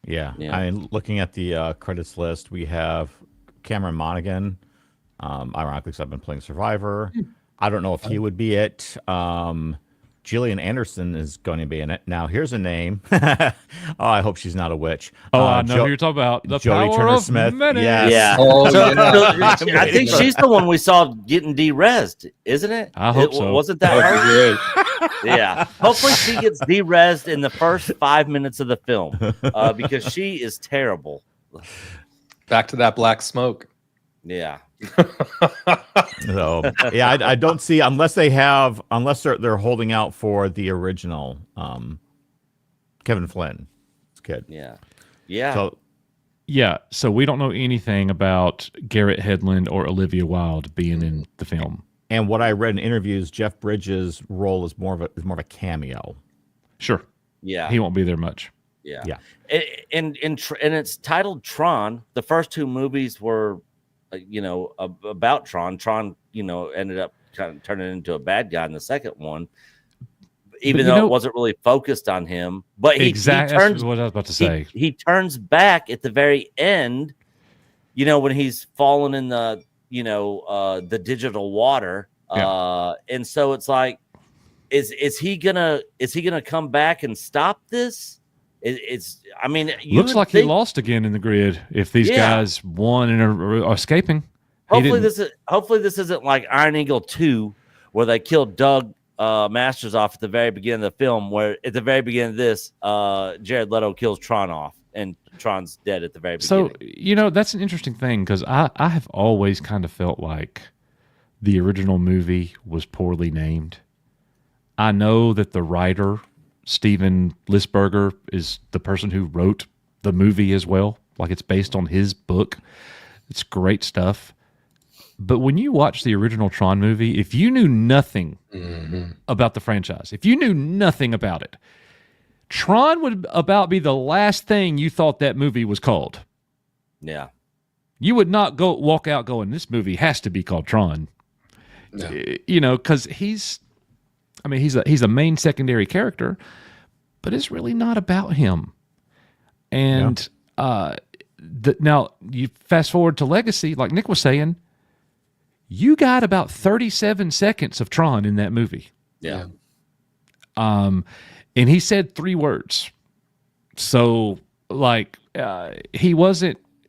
D: Yeah. I mean, looking at the credits list, we have Cameron Monaghan, ironically, because I've been playing Survivor. I don't know if he would be it. Gillian Anderson is going to be in it. Now, here's a name. I hope she's not a witch.
A: I know who you're talking about. The
D: Jodie
A: power
D: Turner
A: of
D: Smith.
A: minutes.
D: Yes.
C: Yeah.
B: Oh,
C: I think she's the one we saw getting de-rezzed, isn't it?
A: I hope so.
C: Wasn't that her? Yeah. Hopefully she gets de-rezzed in the first 5 minutes of the film because she is terrible.
B: Back to that black smoke.
C: Yeah.
D: So yeah, I don't see unless they're holding out for the original Kevin Flynn's kid.
C: Yeah.
A: So we don't know anything about Garrett Hedlund or Olivia Wilde being in the film.
D: And what I read in interviews, Jeff Bridges' role is more of a cameo.
A: Sure.
C: Yeah.
A: He won't be there much.
C: Yeah.
D: Yeah.
C: And it's titled Tron. The first two movies were about Tron. Tron, ended up kind of turning into a bad guy in the second one, even though it wasn't really focused on him. But he turns,
A: that's what I was about to say.
C: He turns back at the very end, when he's fallen in the digital water. And so it's like, is he gonna come back and stop this?
A: Looks like he lost again in the grid. If these guys won and are escaping,
C: hopefully this isn't like Iron Eagle 2, where they killed Doug Masters off at the very beginning of the film. Where at the very beginning of this, Jared Leto kills Tron off, and Tron's dead at the very beginning.
A: So that's an interesting thing because I have always kind of felt like the original movie was poorly named. I know that the writer, Steven Lisberger, is the person who wrote the movie as well. Like it's based on his book. It's great stuff. But when you watch the original Tron movie, if you knew nothing about the franchise, if you knew nothing about it, Tron would about be the last thing you thought that movie was called.
C: Yeah.
A: You would not walk out going, this movie has to be called Tron. No. Because he's a main secondary character, but it's really not about him. And now you fast forward to Legacy, like Nick was saying, you got about 37 seconds of Tron in that movie.
C: Yeah.
A: and he said 3 words. So like he was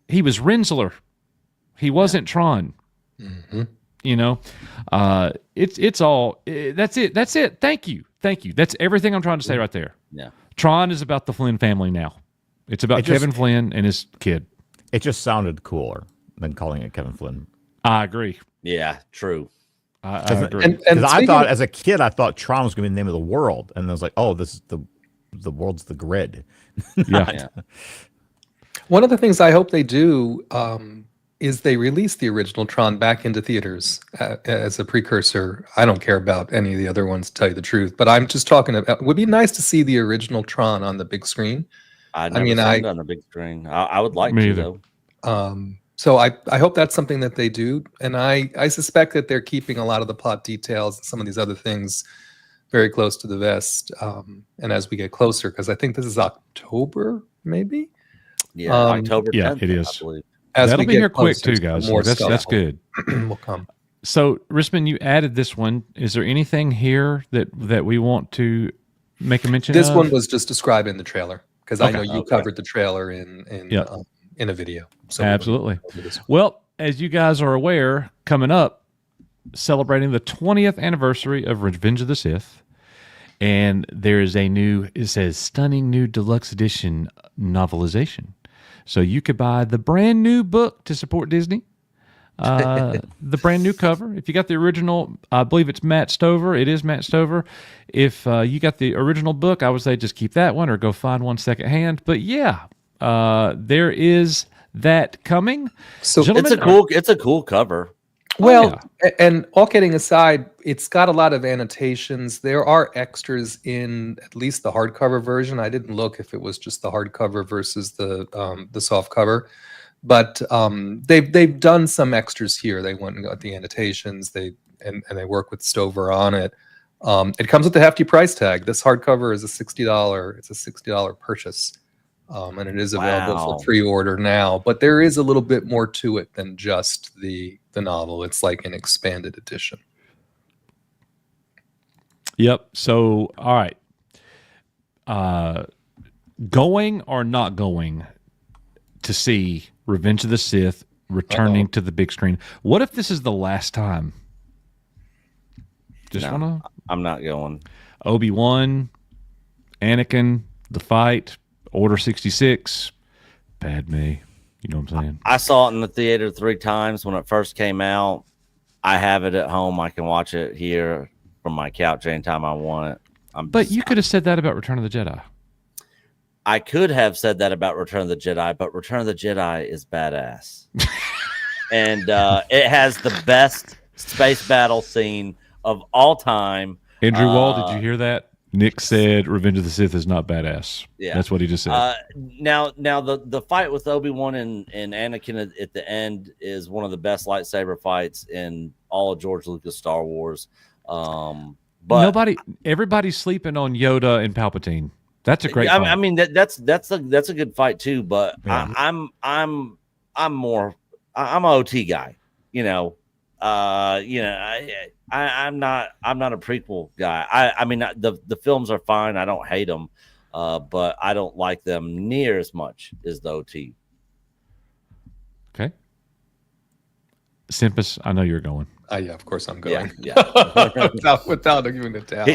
A: Rensler. He wasn't Tron.
B: Mm-hmm.
A: You know, it's all. That's it. That's it. Thank you. That's everything I'm trying to say right there.
C: Yeah.
A: Tron is about the Flynn family now. It's about Kevin Flynn and his kid.
D: It just sounded cooler than calling it Kevin Flynn.
A: I agree.
C: Yeah, true.
A: I agree.
B: And
D: I thought, as a kid, I thought Tron was going to be the name of the world, and I was like, oh, this is the world's the grid.
A: Yeah.
B: one of the things I hope they do is they release the original Tron back into theaters as a precursor. I don't care about any of the other ones, to tell you the truth, but I'm just talking about. It would be nice to see the original Tron on the big screen.
C: I've never seen it on the big screen. I would like
A: Me
C: to,
A: either.
C: though.
B: So I hope that's something that they do, and I suspect that they're keeping a lot of the plot details and some of these other things very close to the vest. And as we get closer, because I think this is October, maybe.
C: Yeah, October 10th,
A: yeah, it is.
C: I believe.
B: As
A: That'll
B: we
A: be
B: get
A: here quick
B: closer
A: too,
B: to
A: guys.
B: more
A: That's
B: stuff
A: good.
B: will come.
A: So, Risman, you added this one. Is there anything here that we want to make a mention
B: This
A: of?
B: one was just described in the trailer, because I
A: Okay.
B: know you covered the trailer in a video. So
A: Absolutely. Well, as you guys are aware, coming up, celebrating the 20th anniversary of Revenge of the Sith, and there is it says stunning new deluxe edition novelization. So you could buy the brand new book to support Disney. The brand new cover. If you got the original, I believe it's Matt Stover. It is Matt Stover. If you got the original book, I would say just keep that one or go find one secondhand. But yeah, there is that coming.
B: So
A: Gentlemen,
C: It's a cool cover.
B: Well, and all kidding aside, it's got a lot of annotations. There are extras in at least the hardcover version. I didn't look if it was just the hardcover versus the soft cover, but they've done some extras here. They went and got the annotations. They work with Stover on it. It comes with a hefty price tag. This hardcover is $60. It's a $60 purchase. And it is available for pre-order now, but there is a little bit more to it than just the novel. It's like an expanded edition.
A: Yep. So, all right. Going or not going to see Revenge of the Sith returning to the big screen? What if this is the last time?
C: I'm not going.
A: Obi-Wan, Anakin, the fight, Order 66, Padme. You know what I'm saying?
C: I saw it in the theater 3 times when it first came out. I have it at home. I can watch it here from my couch anytime I want it.
A: But you could have said that about Return of the Jedi.
C: I could have said that about Return of the Jedi, but Return of the Jedi is badass. And it has the best space battle scene of all time.
A: Andrew Wall, did you hear that? Nick said Revenge of the Sith is not badass.
C: Yeah.
A: That's what he just said.
C: Now the fight with Obi-Wan and Anakin at the end is one of the best lightsaber fights in all of George Lucas Star Wars. But
A: everybody's sleeping on Yoda and Palpatine. That's a great fight.
C: I mean that's a good fight too, but
D: Yeah.
C: I'm an OT guy, you know. I'm not a prequel guy. I mean the films are fine. I don't hate them, but I don't like them near as much as the OT.
A: Okay. Simpus, I know you're going.
B: Yeah, of course I'm going.
C: Yeah.
B: without even a doubt.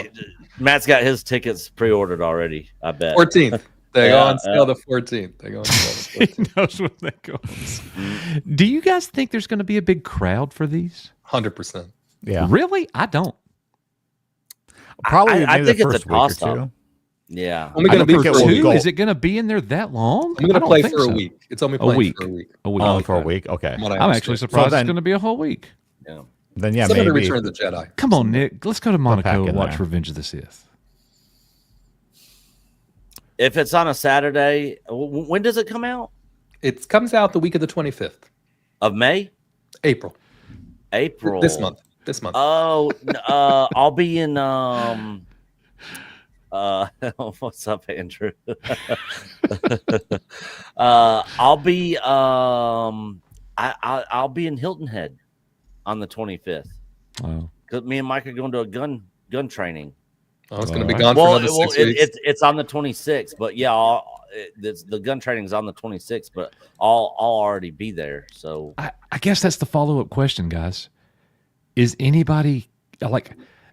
C: Matt's got his tickets pre-ordered already. I bet.
B: 14th. They go
C: Yeah,
B: on sale the 14th. They go on sale the 14th.
A: He knows when that goes. Do you guys think there's going to be a big crowd for these?
B: 100%.
D: Yeah,
A: Really? I don't.
D: probably.
C: I
D: maybe
C: think
D: the
C: it's a
D: first week or
C: toss-up.
D: two.
C: Yeah.
B: Only
D: I
B: going to
D: don't
B: be
D: think
B: for
D: it
B: a
D: will
B: week.
D: go-
A: Is it going to be in there that long?
B: I'm going
A: I
B: to
A: don't
B: play
A: think
B: for a
A: so.
B: week. It's only playing
A: week.
B: for a week.
A: A week.
D: Oh, for a week. Okay.
B: from what I
A: I'm actually
B: understand.
A: surprised
D: then-
A: it's going to be a whole week.
C: Yeah.
D: Then yeah,
B: Similar to
D: maybe.
B: Return of the Jedi.
A: Come on, Nick. Let's go to Monaco
D: pack
A: and
D: in
A: watch
D: there.
A: Revenge of the Sith.
C: If it's on a Saturday, when does it come out?
B: It comes out the week of the 25th.
C: Of May?
B: April.
C: April.
B: This month.
C: Oh, I'll be in what's up, Andrew? I'll be I'll be in Hilton Head on the 25th.
A: Wow.
C: Cuz me and Mike are going to a gun training.
B: Oh, it's going to be
A: All
B: gone for another 6 weeks.
C: It's on the 26th, but yeah, the gun training is on the 26th, but I'll already be there. So
A: I guess that's the follow-up question, guys. Is anybody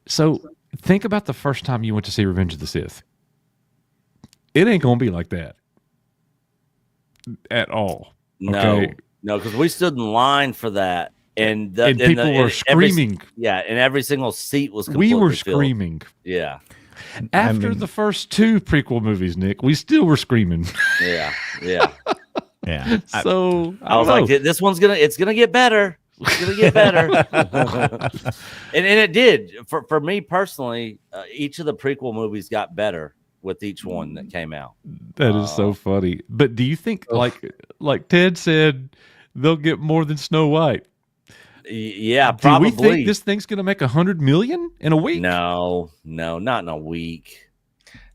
A: so think about the first time you went to see Revenge of the Sith. It ain't gonna be like that at all. Okay?
C: No, because we stood in line for that, and
A: people were screaming.
C: And every single seat was
A: We were
C: filled.
A: screaming.
C: Yeah.
A: After the first 2 prequel movies, Nick, we still were screaming.
C: Yeah.
D: Yeah.
A: So
C: I was like, this one's it's gonna get better. It's gonna get better. and it did. For me personally, each of the prequel movies got better with each one that came out.
A: That is so funny. But do you think, like Ted said, they'll get more than Snow White?
C: Yeah,
A: Do
C: probably.
A: we think this thing's going to make $100 million in a week?
C: No, not in a week.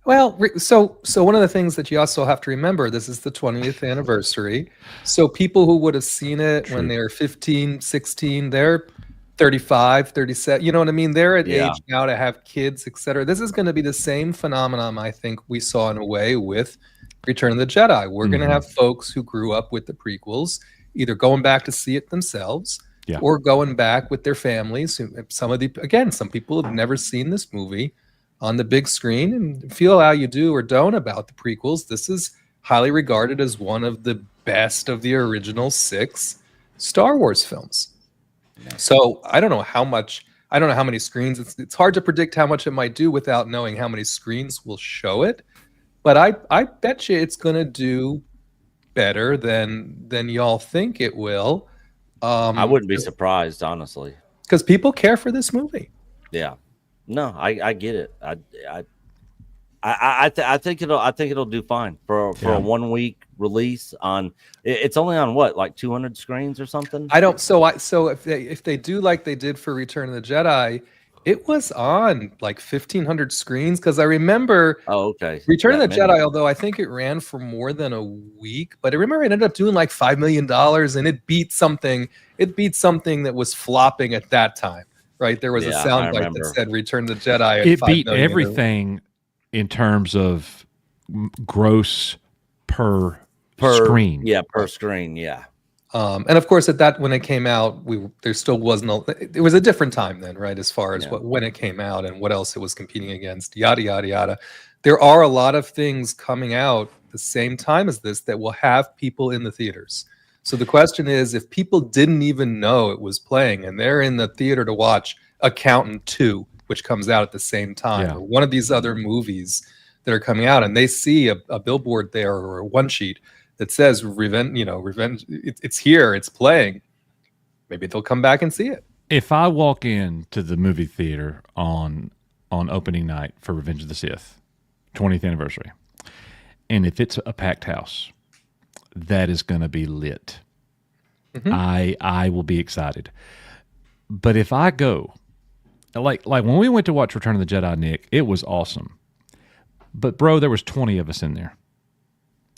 B: Well, so one of the things that you also have to remember, this is the 20th anniversary. So people who would have seen it when they were 15, 16, they're 35, 37. You know what I mean? They're at age now to have kids, etc. This is going to be the same phenomenon I think we saw in a way with Return of the Jedi. We're going to have folks who grew up with the prequels, either going back to see it themselves or going back with their families. Some people have never seen this movie on the big screen, and feel how you do or don't about the prequels. This is highly regarded as one of the best of the original 6 Star Wars films. So I don't know how many screens. It's hard to predict how much it might do without knowing how many screens will show it. But I bet you it's going to do better than y'all think it will.
C: I wouldn't be surprised, honestly,
B: because people care for this movie.
C: Yeah. No, I get it. I think it'll do fine for a 1 week release on. It's only on what, like 200 screens or something.
B: I don't. So if they do like they did for Return of the Jedi, it was on like 1,500 screens, because I remember.
C: Oh, okay.
B: Return of the Jedi, although I think it ran for more than a week, but I remember it ended up doing like $5 million, and it beat something. It beat something that was flopping at that time. Right, there was a soundbite that said "Return to the Jedi." At
A: it
B: $5
A: beat
B: million
A: everything in terms of gross per screen.
C: Yeah, per screen. Yeah.
B: And of course, when it came out, there still wasn't. It was a different time then, right? As far as when it came out and what else it was competing against, yada yada yada. There are a lot of things coming out the same time as this that will have people in the theaters. So the question is, if people didn't even know it was playing and they're in the theater to watch Accountant 2, which comes out at the same time, or one of these other movies that are coming out, and they see a billboard there or a one sheet that says revenge, it's here, it's playing, maybe they'll come back and see it.
A: If I walk into the movie theater on opening night for Revenge of the Sith, 20th anniversary, and if it's a packed house, that is going to be lit. I will be excited. But if I go, like when we went to watch Return of the Jedi, Nick, it was awesome. But bro, there was 20 of us in there.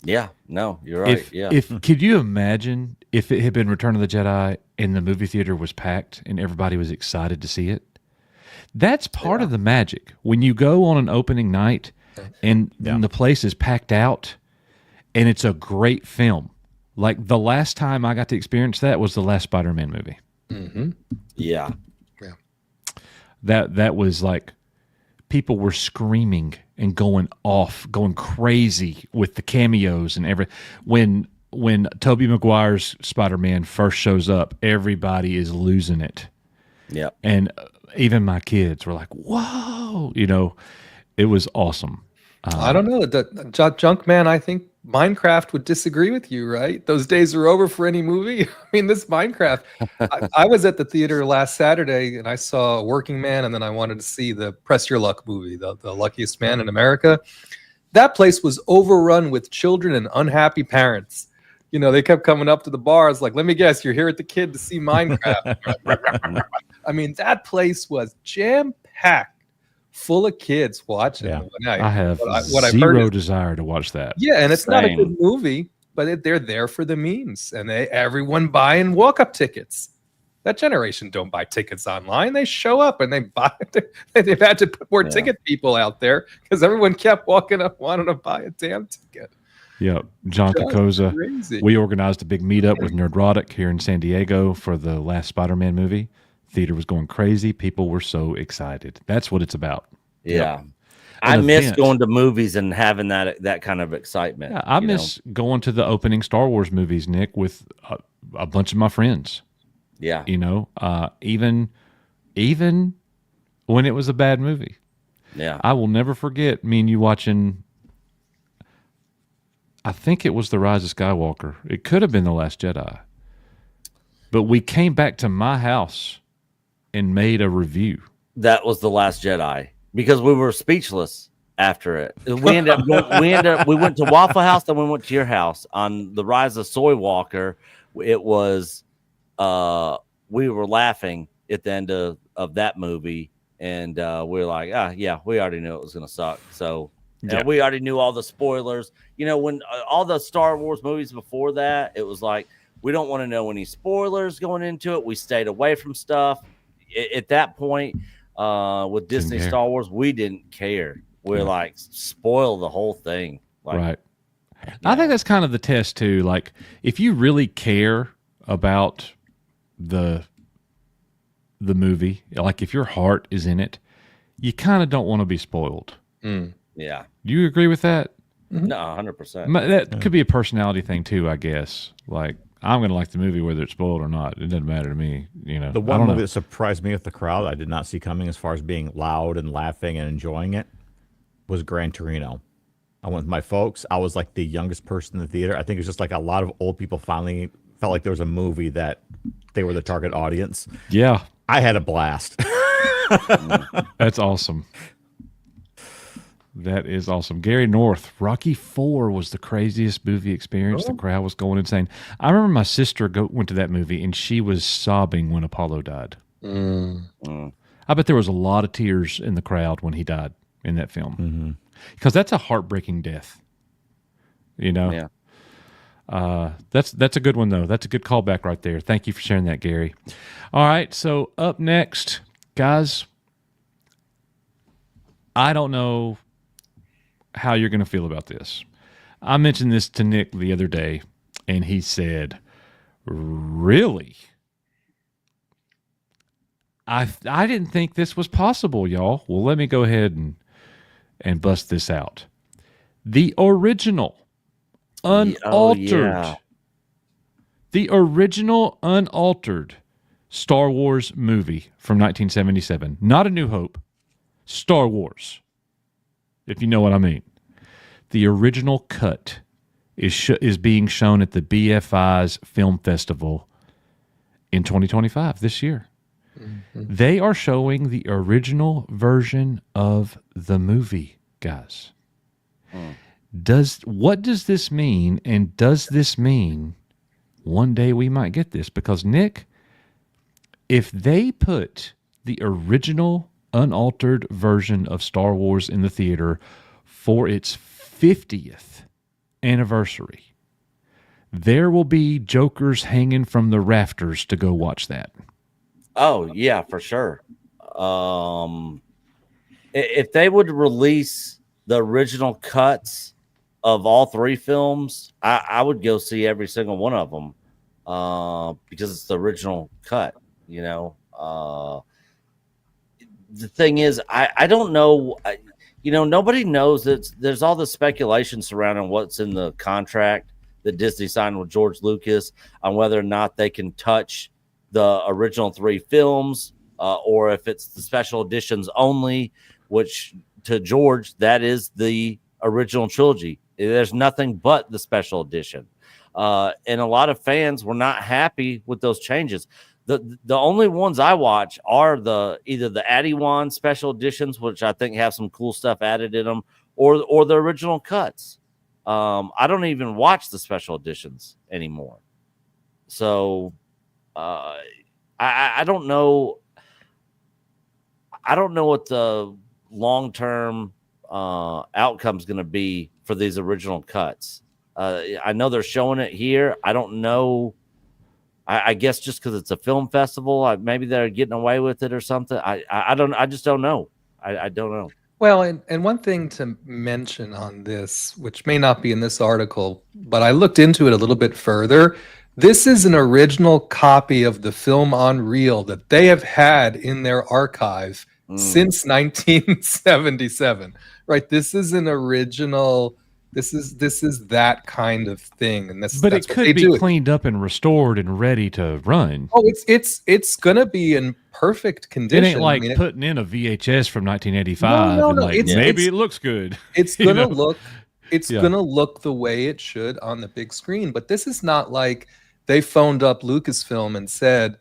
C: Yeah, no, you're right.
A: Could you imagine if it had been Return of the Jedi and the movie theater was packed and everybody was excited to see it? That's part of the magic. When you go on an opening night and the place is packed out, and it's a great film. Like the last time I got to experience that was the last Spider-Man movie.
B: Mm-hmm.
C: Yeah.
A: That was like people were screaming and going off, going crazy with the cameos and when Tobey Maguire's Spider-Man first shows up, everybody is losing it.
C: Yeah.
A: And even my kids were like, "Whoa!" It was awesome.
B: I don't know. Junk Man, I think Minecraft would disagree with you, right? Those days are over for any movie. I mean, this Minecraft. I was at the theater last Saturday and I saw Working Man, and then I wanted to see the Press Your Luck movie, the Luckiest Man in America. That place was overrun with children and unhappy parents. They kept coming up to the bars like, "Let me guess, you're here at the kid to see Minecraft." I mean, that place was jam-packed, full of kids watching.
A: I have zero desire to watch that.
B: Yeah, and it's not a good movie, but they're there for the memes, and everyone buying walk-up tickets. That generation don't buy tickets online. They show up and they buy. They've had to put more ticket people out there because everyone kept walking up wanting to buy a damn ticket.
A: Yeah, John
B: Just
A: Kokoza.
B: crazy.
A: We organized a big meetup with Nerdrotic here in San Diego for the last Spider-Man movie. Theater was going crazy. People were so excited. That's what it's about.
C: Yeah.
A: Yep.
C: I miss
A: event.
C: going to movies and having that kind of excitement.
A: Yeah, I miss going to the opening Star Wars movies, Nick, with a bunch of my friends.
C: Yeah.
A: You know, even when it was a bad movie.
C: Yeah.
A: I will never forget me and you watching, I think it was The Rise of Skywalker. It could have been The Last Jedi. But we came back to my house and made a review.
C: That was The Last Jedi because we were speechless after it. We went to Waffle House, then we went to your house on The Rise of Soy Walker. It was we were laughing at the end of that movie, and we were like, yeah, we already knew it was going to suck. So we already knew all the spoilers. You know, when all the Star Wars movies before that, it was like, we don't want to know any spoilers going into it. We stayed away from stuff. At that point, with Disney Star Wars, we didn't care. We're like, spoil the whole thing. Like,
A: right. I think that's kind of the test too. Like, if you really care about the movie, like if your heart is in it, you kind of don't want to be spoiled.
C: Yeah.
A: Do you agree with that?
C: No, 100%.
A: That could be a personality thing too, I guess. Like, I'm going to like the movie whether it's spoiled or not. It doesn't matter to me. You know,
D: the one movie that surprised me with the crowd, I did not see coming as far as being loud and laughing and enjoying it, was Gran Torino. I went with my folks. I was like the youngest person in the theater. I think it's just like a lot of old people finally felt like there was a movie that they were the target audience.
A: Yeah.
D: I had a blast.
A: That's awesome. That is awesome. Gary North, Rocky IV was the craziest movie experience. The crowd was going insane. I remember my sister went to that movie, and she was sobbing when Apollo died. I bet there was a lot of tears in the crowd when he died in that film. Because that's a heartbreaking death. You know?
C: Yeah.
A: That's a good one, though. That's a good callback right there. Thank you for sharing that, Gary. All right, so up next, guys, I don't know how you're going to feel about this. I mentioned this to Nick the other day, and he said, really? I didn't think this was possible, y'all. Well, let me go ahead and bust this out. The original, unaltered, the original unaltered Star Wars movie from 1977. Not A New Hope, Star Wars, if you know what I mean. The original cut is being shown at the BFI's Film Festival in 2025, this year. They are showing the original version of the movie, guys. What does this mean? And does this mean one day we might get this? Because, Nick, if they put the original unaltered version of Star Wars in the theater for its 50th anniversary, there will be jokers hanging from the rafters to go watch that.
C: Oh, yeah, for sure. If they would release the original cuts of all three films, I would go see every single one of them because it's the original cut, you know. The thing is, I don't know. Nobody knows that there's all the speculation surrounding what's in the contract that Disney signed with George Lucas on whether or not they can touch the original three films or if it's the special editions only, which to George, that is the original trilogy. There's nothing but the special edition. And a lot of fans were not happy with those changes. The only ones I watch are either the Addy-Wan special editions, which I think have some cool stuff added in them, or the original cuts. I don't even watch the special editions anymore. So I don't know. I don't know what the long-term outcome is going to be for these original cuts. I know they're showing it here. I don't know I guess just because it's a film festival, maybe they're getting away with it or something. I just don't know. I don't know.
B: Well, and one thing to mention on this, which may not be in this article, but I looked into it a little bit further. This is an original copy of the film on reel that they have had in their archive since 1977. Right? This is an original. This is that kind of thing, and
A: but it could be cleaned up and restored and ready to run.
B: Oh, it's gonna be in perfect condition.
A: It ain't like putting in a VHS from 1985.
B: No.
A: Maybe it looks good.
B: It's gonna look. It's gonna look the way it should on the big screen. But this is not like they phoned up Lucasfilm and said,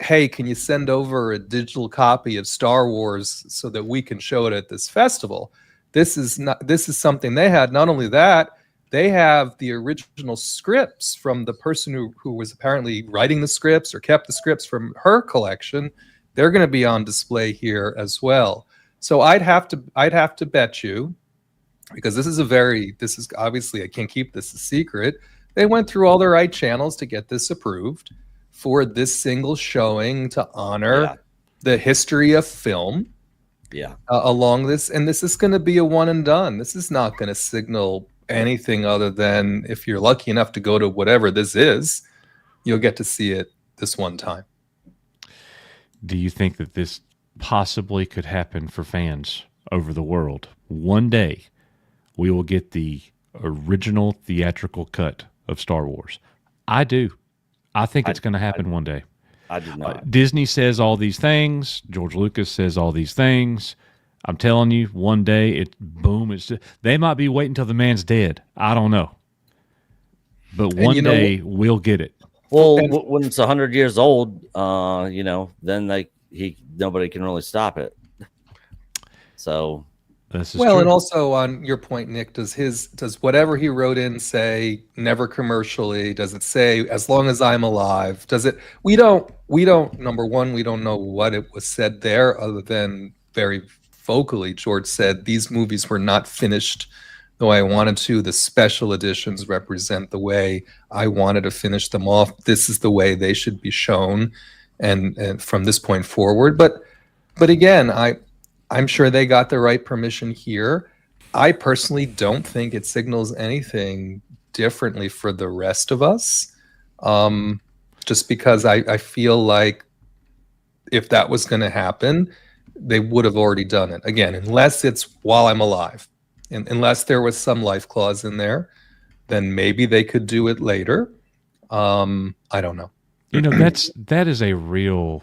B: "Hey, can you send over a digital copy of Star Wars so that we can show it at this festival?" This is something they had. Not only that, they have the original scripts from the person who was apparently writing the scripts or kept the scripts from her collection. They're going to be on display here as well. So I'd have to bet you, because this is obviously, I can't keep this a secret. They went through all the right channels to get this approved for this single showing to honor the history of film. Along this, and this is going to be a one and done. This is not going to signal anything other than, if you're lucky enough to go to whatever this is, you'll get to see it this one time.
A: Do you think that this possibly could happen for fans over the world? One day we will get the original theatrical cut of Star Wars. I do. I think it's going to happen one day.
C: I do not.
A: Disney says all these things. George Lucas says all these things. I'm telling you, one day they might be waiting till the man's dead. I don't know, but one day we'll get it.
C: Well, when it's 100 years old, then nobody can really stop it. So.
A: This is true.
B: And also on your point, Nick, does whatever he wrote in say never commercially? Does it say as long as I'm alive? Does it? We don't. Number one, we don't know what it was said there, other than very vocally, George said these movies were not finished the way I wanted to. The special editions represent the way I wanted to finish them off. This is the way they should be shown, and from this point forward. But again, I'm sure they got the right permission here. I personally don't think it signals anything differently for the rest of us. Just because I feel like if that was going to happen, they would have already done it. Again, unless it's while I'm alive. And unless there was some life clause in there, then maybe they could do it later. I don't know.
A: That is a real,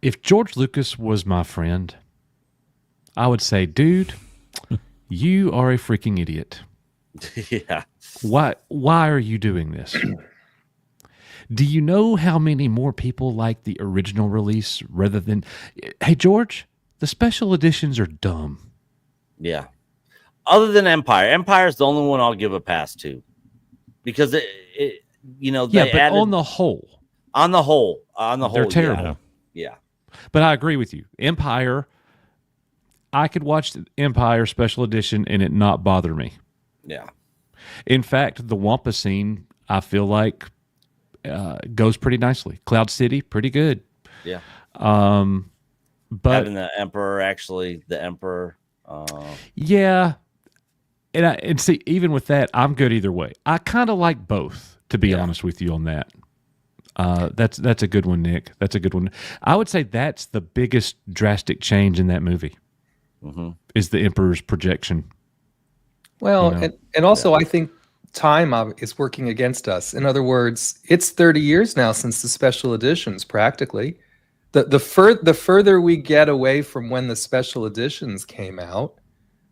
A: if George Lucas was my friend, I would say, dude, you are a freaking idiot.
C: Yeah.
A: Why are you doing this? Do you know how many more people like the original release rather than, hey, George, the special editions are dumb.
C: Yeah. Other than Empire. Empire is the only one I'll give a pass to. Because they added,
A: on the whole,
C: they're
A: terrible.
C: Yeah.
A: But I agree with you. Empire, I could watch the Empire special edition and it not bother me.
C: Yeah.
A: In fact, the Wampa scene, I feel like, goes pretty nicely. Cloud City, pretty good.
C: Yeah.
A: But
C: having the Emperor.
A: Yeah. And see, even with that, I'm good either way. I kind of like both, to be honest with you on that. That's a good one, Nick. That's a good one. I would say that's the biggest drastic change in that movie.
C: Mm-hmm.
A: Is the Emperor's projection.
B: Well, and also I think time is working against us. In other words, it's 30 years now since the special editions, practically. The further we get away from when the special editions came out,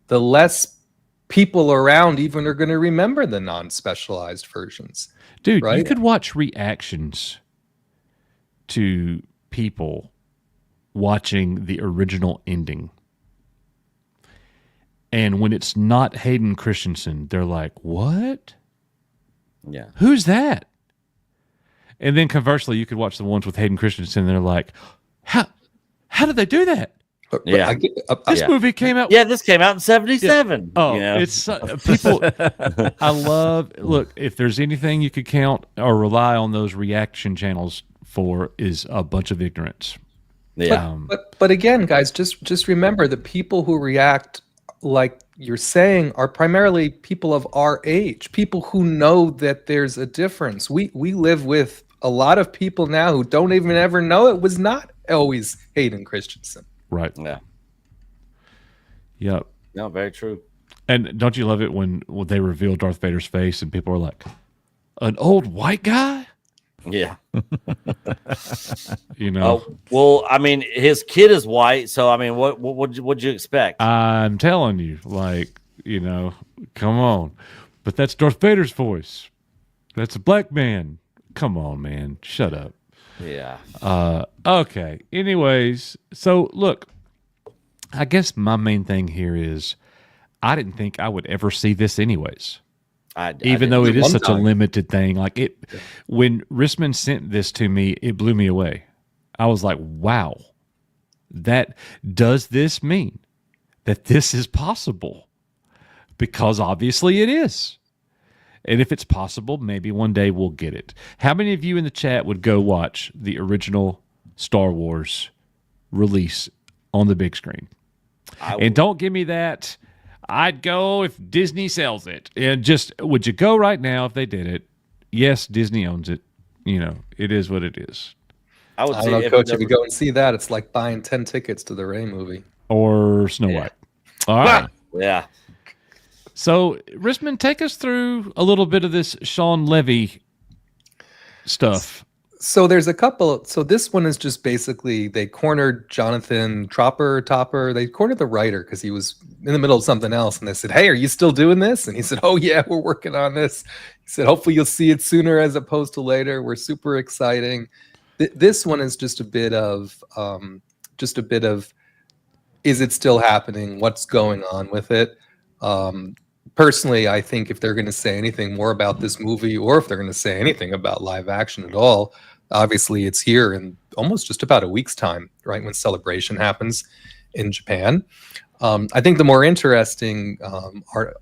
B: the less people around even are going to remember the non-specialized versions.
A: Dude,
B: right?
A: You could watch reactions to people watching the original ending. And when it's not Hayden Christensen, they're like, what?
C: Yeah.
A: Who's that? And then conversely, you could watch the ones with Hayden Christensen, and they're like, how did they do that?
C: Yeah.
A: This movie came out.
C: Yeah, this came out in 77.
A: Oh,
C: you know?
A: it's people. I love. Look, if there's anything you could count or rely on those reaction channels for, is a bunch of ignorance.
C: Yeah.
B: But again, guys, just remember the people who react like you're saying are primarily people of our age, people who know that there's a difference. We live with a lot of people now who don't even ever know it was not always Hayden Christensen.
A: Right.
C: Yeah.
A: Yep.
C: No, very true.
A: And don't you love it when they reveal Darth Vader's face and people are like, an old white guy?
C: Yeah.
A: You know.
C: Well, I mean, his kid is white, so I mean, what'd you expect?
A: I'm telling you, like, you know, come on. But that's Darth Vader's voice. That's a black man. Come on, man. Shut up.
C: Yeah.
A: Okay. Anyways, so look, I guess my main thing here is I didn't think I would ever see this anyways. Even though it is such a limited thing. Like when Rissman sent this to me, it blew me away. I was like, wow, does this mean that this is possible? Because obviously it is. And if it's possible, maybe one day we'll get it. How many of you in the chat would go watch the original Star Wars release on the big screen? And don't give me that, I'd go if Disney sells it. And just, would you go right now if they did it? Yes, Disney owns it. You know, it is what it is.
B: I don't know, Coach, if you go and see that, it's like buying 10 tickets to the Rey movie.
A: Or Snow White. All right.
C: Yeah.
A: So, Rissman, take us through a little bit of this Shawn Levy stuff.
B: So there's a couple. So this one is just basically they cornered Jonathan Topper. They cornered the writer because he was in the middle of something else. And they said, hey, are you still doing this? And he said, oh, yeah, we're working on this. He said, hopefully you'll see it sooner as opposed to later. We're super exciting. This one is just a bit of, is it still happening? What's going on with it? Personally, I think if they're going to say anything more about this movie, or if they're going to say anything about live action at all, obviously it's here in almost just about a week's time, right, when Celebration happens in Japan. I think the more interesting are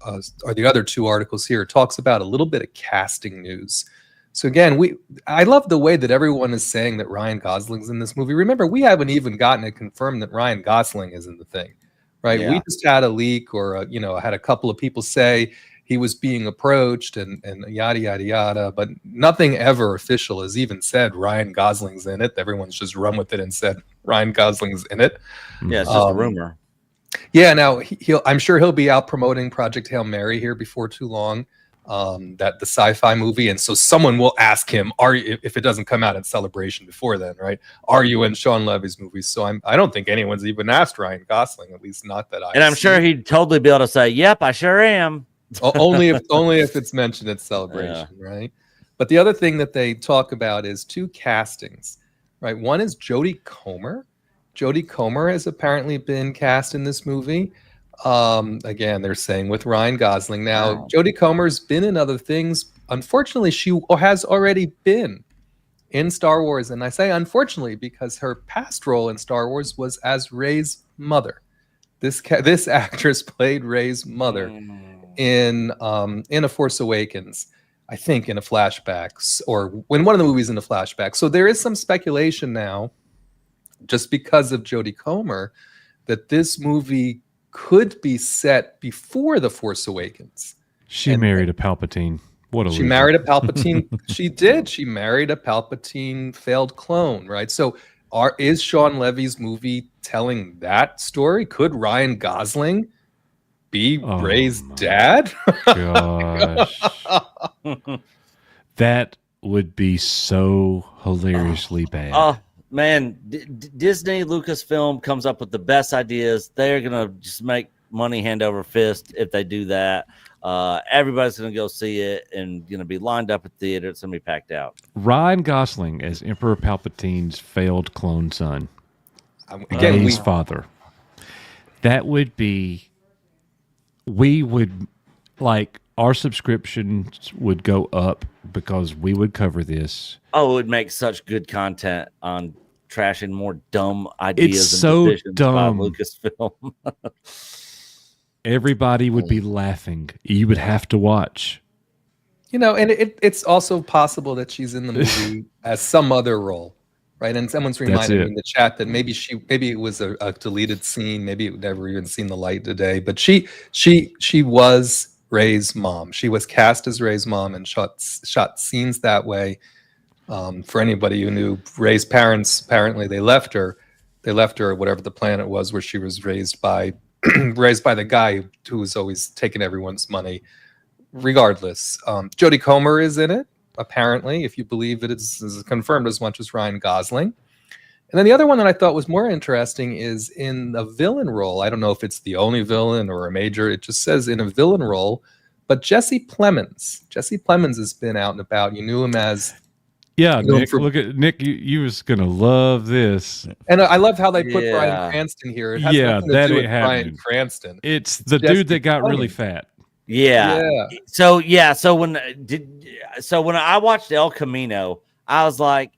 B: the other two articles here. It talks about a little bit of casting news. So again, I love the way that everyone is saying that Ryan Gosling's in this movie. Remember, we haven't even gotten it confirmed that Ryan Gosling is in the thing. Right. Yeah. We just had a leak or, had a couple of people say he was being approached and yada, yada, yada. But nothing ever official has even said Ryan Gosling's in it. Everyone's just run with it and said Ryan Gosling's in it.
C: Yeah, it's just a rumor.
B: Yeah. Now, I'm sure he'll be out promoting Project Hail Mary here before too long. That the sci-fi movie, and so someone will ask him, "Are you?" If it doesn't come out at Celebration before then, right? Are you in Shawn Levy's movies? So I don't think anyone's even asked Ryan Gosling, at least not that I.
C: And I'm sure he'd totally be able to say, "Yep, I sure am."
B: only if it's mentioned at Celebration, right? But the other thing that they talk about is two castings, right? One is Jodie Comer. Jodie Comer has apparently been cast in this movie. Again, they're saying with Ryan Gosling. Now, Jodie Comer's been in other things. Unfortunately, she has already been in Star Wars. And I say unfortunately because her past role in Star Wars was as Rey's mother. This actress played Rey's mother in A Force Awakens, I think in a flashback, or when one of the movies in a flashback. So there is some speculation now, just because of Jodie Comer, that this movie could be set before The Force Awakens.
A: She married a Palpatine.
B: She married a Palpatine. She did. She married a Palpatine failed clone, right? So is Shawn Levy's movie telling that story? Could Ryan Gosling be Rey's dad?
A: Gosh. That would be so hilariously bad.
C: Man, Disney, Lucasfilm comes up with the best ideas. They're going to just make money hand over fist if they do that. Everybody's going to go see it and going to be lined up at theater. It's going to be packed out.
A: Ryan Gosling as Emperor Palpatine's failed clone son.
B: Again,
A: Rey's father. That would be... We would... Like, our subscriptions would go up because we would cover this.
C: Oh, it would make such good content on trashing more dumb ideas and
A: so
C: divisions
A: dumb.
C: by Lucasfilm.
A: Everybody would be laughing. You would have to watch.
B: You know, and it's also possible that she's in the movie as some other role, right? And someone's reminded me in the chat that maybe it was a deleted scene, maybe it never even seen the light today. But she was Rey's mom. She was cast as Rey's mom and shot scenes that way. For anybody who knew, Rey's parents, apparently they left her at whatever the planet was where she was raised by the guy who was always taking everyone's money. Regardless, Jodie Comer is in it, apparently, if you believe it is confirmed as much as Ryan Gosling. And then the other one that I thought was more interesting is in a villain role. I don't know if it's the only villain or a major. It just says in a villain role. But Jesse Plemons. Jesse Plemons has been out and about. You knew him as...
A: Yeah, Nick, look at Nick. You was going to love this.
B: And I love how they put Bryan Cranston here. It has nothing to do with Bryan Cranston.
A: It's the dude that got really fat.
C: Yeah. So when I watched El Camino, I was like,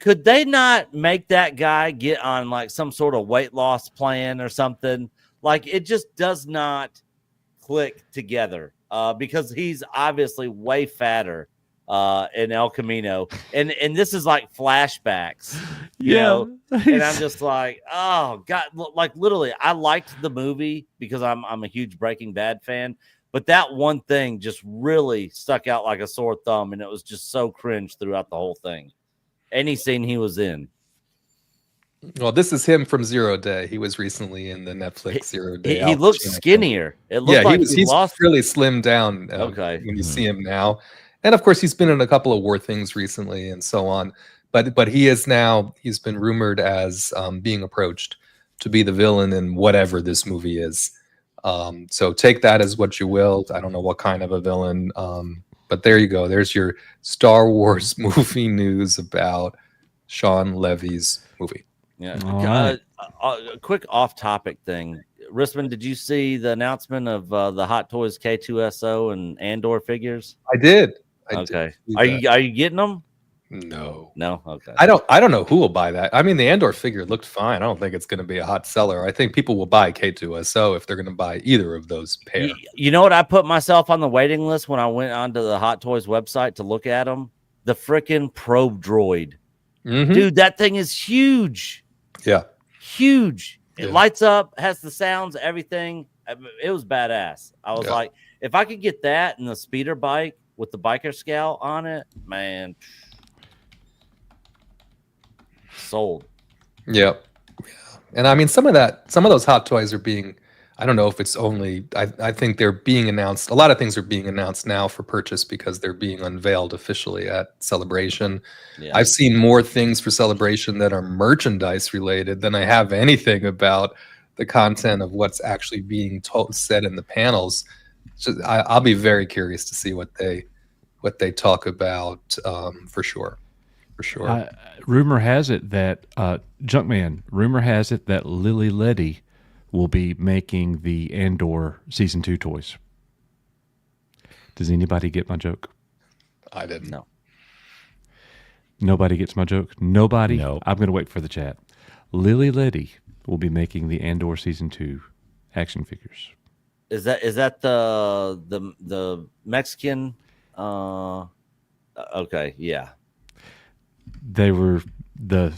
C: could they not make that guy get on like some sort of weight loss plan or something? Like it just does not click together because he's obviously way fatter in El Camino, and this is like flashbacks, you know? And I'm just like, oh God, like literally, I liked the movie because I'm a huge Breaking Bad fan. But that one thing just really stuck out like a sore thumb, and it was just so cringe throughout the whole thing. Any scene he was in.
B: Well, this is him from Zero Day. He was recently in the Netflix Zero Day.
C: He looked skinnier. It looked like
B: he's really slimmed down when you see him now. And of course, he's been in a couple of war things recently and so on. But he's been rumored as being approached to be the villain in whatever this movie is. So take that as what you will. I don't know what kind of a villain, but there you go. There's your Star Wars movie news about Shawn Levy's movie.
C: Yeah. A quick off-topic thing. Rissman, did you see the announcement of the Hot Toys K2SO and Andor figures?
B: I did.
C: Okay. Are you getting them?
B: No.
C: Okay.
B: I don't know who will buy that. I mean, the Andor figure looked fine. I don't think it's going to be a hot seller. I think people will buy K2SO if they're going to buy either of those pair.
C: You know what? I put myself on the waiting list when I went onto the Hot Toys website to look at them. The freaking probe droid, dude. That thing is huge.
B: Yeah,
C: huge. It lights up, has the sounds, everything. It was badass. I was like, if I could get that and the speeder bike with the biker scout on it, man. Sold. Yeah.
B: And I mean, some of those Hot Toys are being, I don't know if it's only, I think they're being announced. A lot of things are being announced now for purchase because they're being unveiled officially at Celebration. Yeah. I've seen more things for Celebration that are merchandise related than I have anything about the content of what's actually being said in the panels. I'll be very curious to see what they talk about for sure.
A: Rumor has it that Junkman. Rumor has it that Lily Letty will be making the Andor season 2 toys. Does anybody get my joke?
B: I didn't.
C: No.
A: Nobody gets my joke. Nobody.
D: No.
A: I'm going to wait for the chat. Lily Letty will be making the Andor season 2 action figures.
C: Is that the Mexican? Okay, yeah.
A: They were the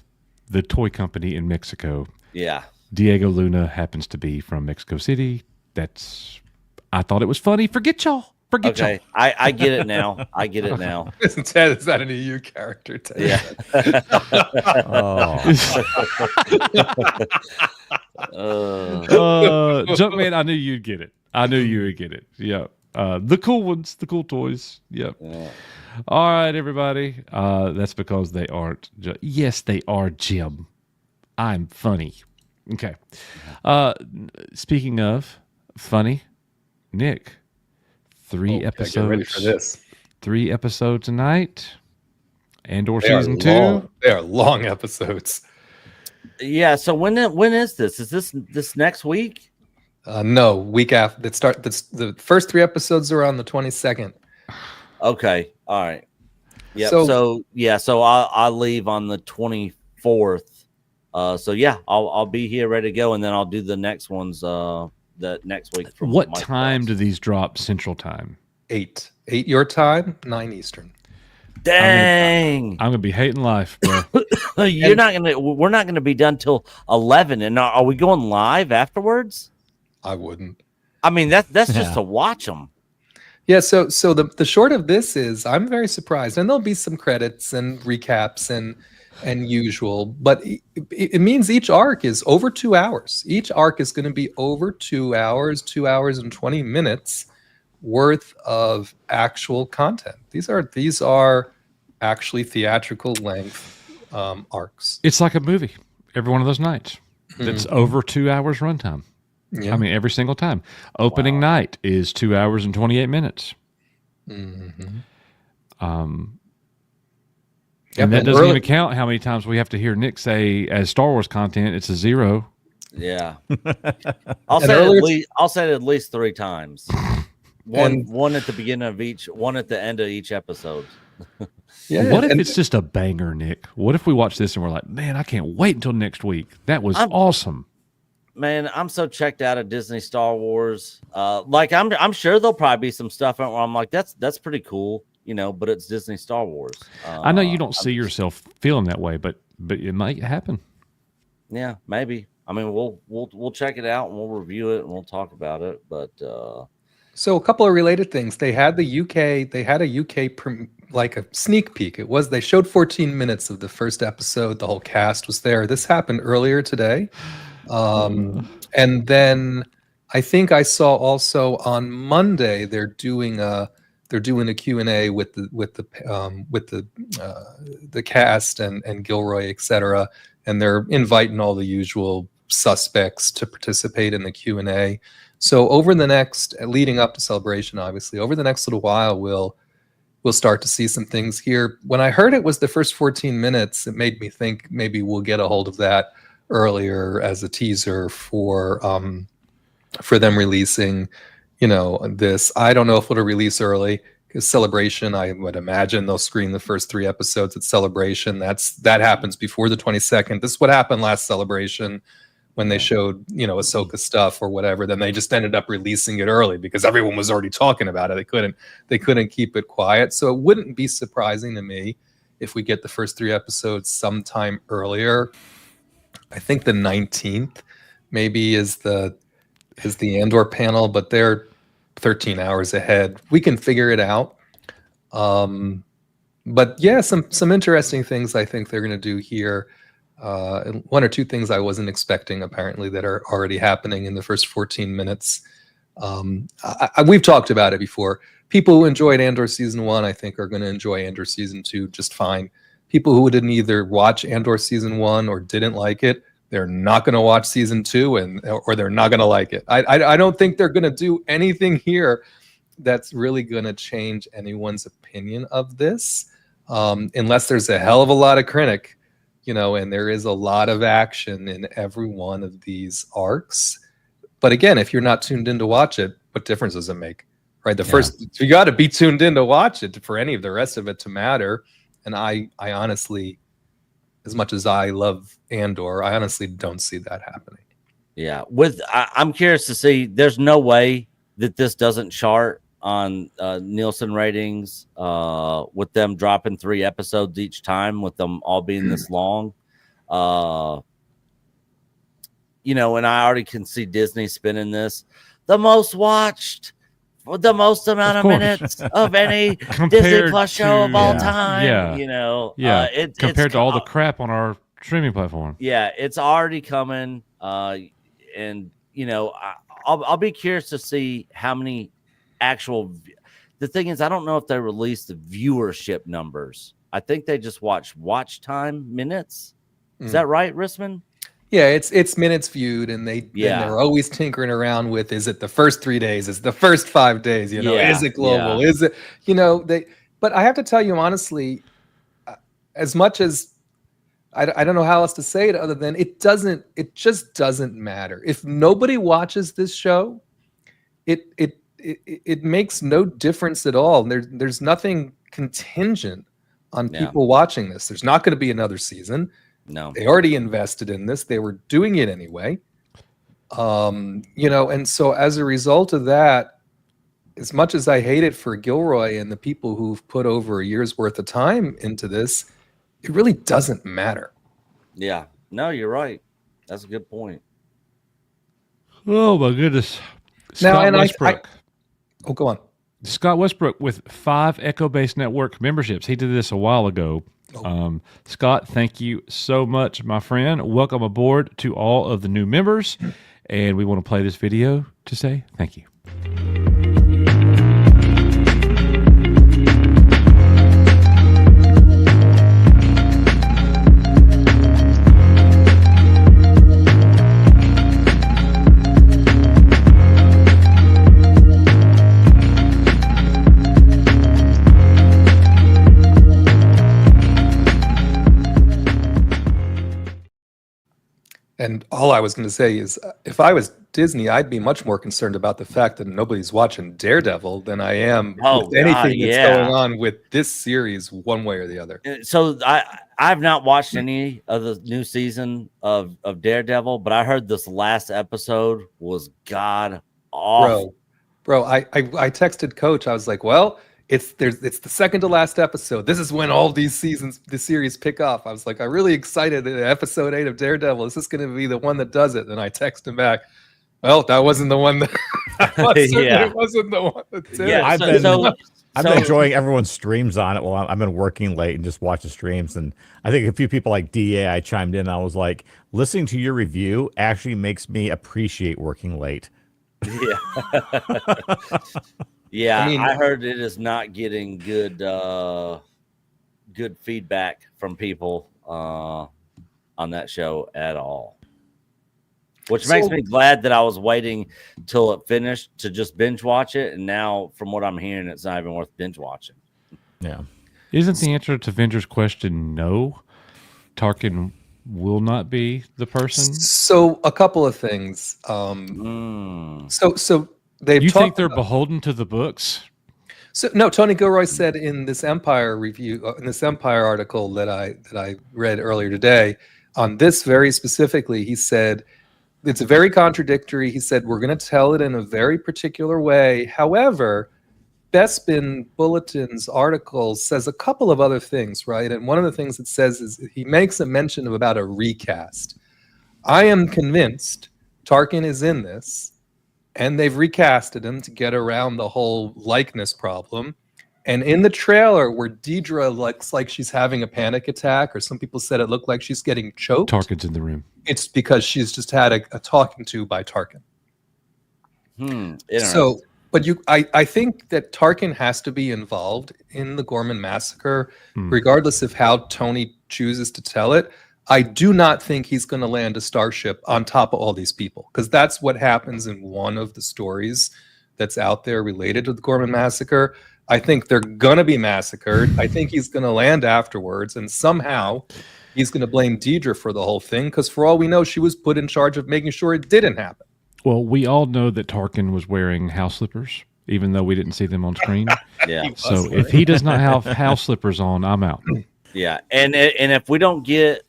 A: toy company in Mexico.
C: Yeah.
A: Diego Luna happens to be from Mexico City. I thought it was funny. Forget y'all.
C: Okay. I get it now.
B: Is that an EU character?
C: Yeah.
A: Junkman, I knew you'd get it. I knew you would get it. Yeah. The cool ones, the cool toys. Yep. Yeah. All right, everybody. That's because they aren't. Yes, they are, Jim. I'm funny. Okay. Speaking of funny, Nick, 3 episodes.
B: Get ready for this.
A: 3 episodes a night. Andor season 2.
B: They are long episodes.
C: Yeah. So when is this? Is this next week?
B: No, week after. The first 3 episodes are on the 22nd.
C: Okay. All right. Yeah. So I'll leave on the 24th So yeah, I'll be here ready to go, and then I'll do the next ones the next week. From
A: What
C: Mike
A: time
C: Cross.
A: do these drop Central Time?
B: 8 your time, 9 Eastern.
C: Dang,
A: I'm gonna be hating life, bro.
C: we're not gonna be done till 11. And are we going live afterwards?
B: I wouldn't.
C: I mean, that's just
D: Yeah.
C: to watch them.
B: Yeah, so the short of this is I'm very surprised, and there'll be some credits and recaps and usual, but it means each arc is over 2 hours. Each arc is going to be over 2 hours, 2 hours and 20 minutes worth of actual content. These are actually theatrical length arcs.
A: It's like a movie. Every one of those nights. That's over 2 hours runtime.
B: Yeah.
A: I mean, every single time. Opening night is 2 hours and 28 minutes.
B: Mhm.
A: And that
B: and
A: doesn't
B: early-
A: even count how many times we have to hear Nick say, as Star Wars content, it's a 0.
C: Yeah, I'll
B: And
C: say
B: earlier-
C: it at least 3 times. One at the beginning of each, one at the end of each episode.
B: Yeah,
A: What if
B: and-
A: it's just a banger, Nick? What if we watch this and we're like, man, I can't wait until next week. That was awesome.
C: Man, I'm so checked out of Disney Star Wars. Like I'm sure there'll probably be some stuff where I'm like, that's pretty cool, but it's Disney Star Wars.
A: I know you don't see yourself feeling that way, but it might happen.
C: Yeah, maybe. I mean, we'll check it out and we'll review it and we'll talk about it. But
B: So a couple of related things. They had a UK like a sneak peek. They showed 14 minutes of the first episode. The whole cast was there. This happened earlier today. And then I think I saw also on Monday they're doing a Q&A with the cast and Gilroy, etc. And they're inviting all the usual suspects to participate in the Q&A. So over the next, leading up to Celebration, obviously, over the next little while, we'll start to see some things here. When I heard it was the first 14 minutes, it made me think maybe we'll get a hold of that earlier as a teaser for them releasing, this. I don't know if it'll release early because Celebration, I would imagine they'll screen the first 3 episodes at Celebration. That happens before the 22nd. This is what happened last Celebration when they showed, Ahsoka stuff or whatever. Then they just ended up releasing it early because everyone was already talking about it. They couldn't keep it quiet. So it wouldn't be surprising to me if we get the first 3 episodes sometime earlier. I think the 19th maybe is the Andor panel, but they're 13 hours ahead. We can figure it out. But yeah, some interesting things I think they're going to do here. And 1 or 2 things I wasn't expecting apparently that are already happening in the first 14 minutes. We've talked about it before. People who enjoyed Andor season 1, I think, are going to enjoy Andor season 2 just fine. People who didn't either watch Andor season 1 or didn't like it, they're not going to watch season 2 or they're not going to like it. I don't think they're going to do anything here that's really going to change anyone's opinion of this, unless there's a hell of a lot of critic, and there is a lot of action in every one of these arcs. But again, if you're not tuned in to watch it, what difference does it make? Right? You got to be tuned in to watch it for any of the rest of it to matter. And I honestly, as much as I love Andor, I honestly don't see that happening.
C: yeah, I'm curious to see. There's no way that this doesn't chart on Nielsen ratings with them dropping 3 episodes each time, with them all being this long. And I already can see Disney spinning this the most watched, the most amount of minutes of any Disney Plus show of all time.
A: Yeah. Compared to all the crap on our streaming platform.
C: Yeah, it's already coming. And I'll be curious to see how many the thing is, I don't know if they released the viewership numbers. I think they just watch time minutes. Is that right, Risman?
B: Yeah, it's minutes viewed, and they're always tinkering around with, is it the first 3 days? Is it the first 5 days? Is it global?
C: Yeah.
B: Is it but I have to tell you honestly, as much as I don't know how else to say it other than it just doesn't matter. If nobody watches this show, it makes no difference at all. There's nothing contingent on people watching this. There's not going to be another season.
C: No.
B: They already invested in this. They were doing it anyway. And so as a result of that, as much as I hate it for Gilroy and the people who've put over a year's worth of time into this, it really doesn't matter.
C: Yeah. No, you're right. That's a good point.
A: Oh my goodness.
B: Now,
A: Scott
B: and
A: Westbrook.
B: Oh, go on.
A: Scott Westbrook with 5 Echo Base Network memberships. He did this a while ago. Scott, thank you so much, my friend. Welcome aboard to all of the new members. And we want to play this video to say thank you.
B: And all I was going to say is, if I was Disney, I'd be much more concerned about the fact that nobody's watching Daredevil than I am with anything that's going on with this series, one way or the other.
C: So I've not watched any of the new season of Daredevil, but I heard this last episode was god awful.
B: Bro, I texted Coach. I was like, well, it's the second to last episode. This is when all these the series pick off. I was like, I'm really excited at episode 8 of Daredevil. Is this going to be the one that does it? And I text him back, well, that wasn't the one that it wasn't the one that did it.
D: I've been enjoying everyone's streams on it. Well, I've been working late and just watching streams. And I think a few people like DA, I chimed in. I was like, listening to your review actually makes me appreciate working late.
C: Yeah. Yeah, I heard it is not getting good feedback from people on that show at all. Which makes me glad that I was waiting till it finished to just binge watch it, and now from what I'm hearing, it's not even worth binge watching.
A: Yeah. Isn't the answer to Venger's question no? Tarkin will not be the person?
B: So a couple of things. So you
A: think they're beholden to the books?
B: So no, Tony Gilroy said in this Empire review, in this Empire article that I read earlier today, on this very specifically, he said it's very contradictory. He said we're going to tell it in a very particular way. However, Bespin Bulletin's article says a couple of other things, right? And one of the things it says is he makes a mention of about a recast. I am convinced Tarkin is in this. And they've recasted him to get around the whole likeness problem. And in the trailer where Deidre looks like she's having a panic attack, or some people said it looked like she's getting choked.
A: Tarkin's in the room.
B: It's because she's just had a talking to by Tarkin. So, but I think that Tarkin has to be involved in the Gorman massacre, regardless of how Tony chooses to tell it. I do not think he's going to land a starship on top of all these people, because that's what happens in one of the stories that's out there related to the Gorman massacre. I think they're going to be massacred. I think he's going to land afterwards, and somehow he's going to blame Deidre for the whole thing, because for all we know, she was put in charge of making sure it didn't happen.
A: Well, we all know that Tarkin was wearing house slippers, even though we didn't see them on screen.
C: Yeah.
A: So if he does not have house slippers on, I'm out.
C: Yeah, and if we don't get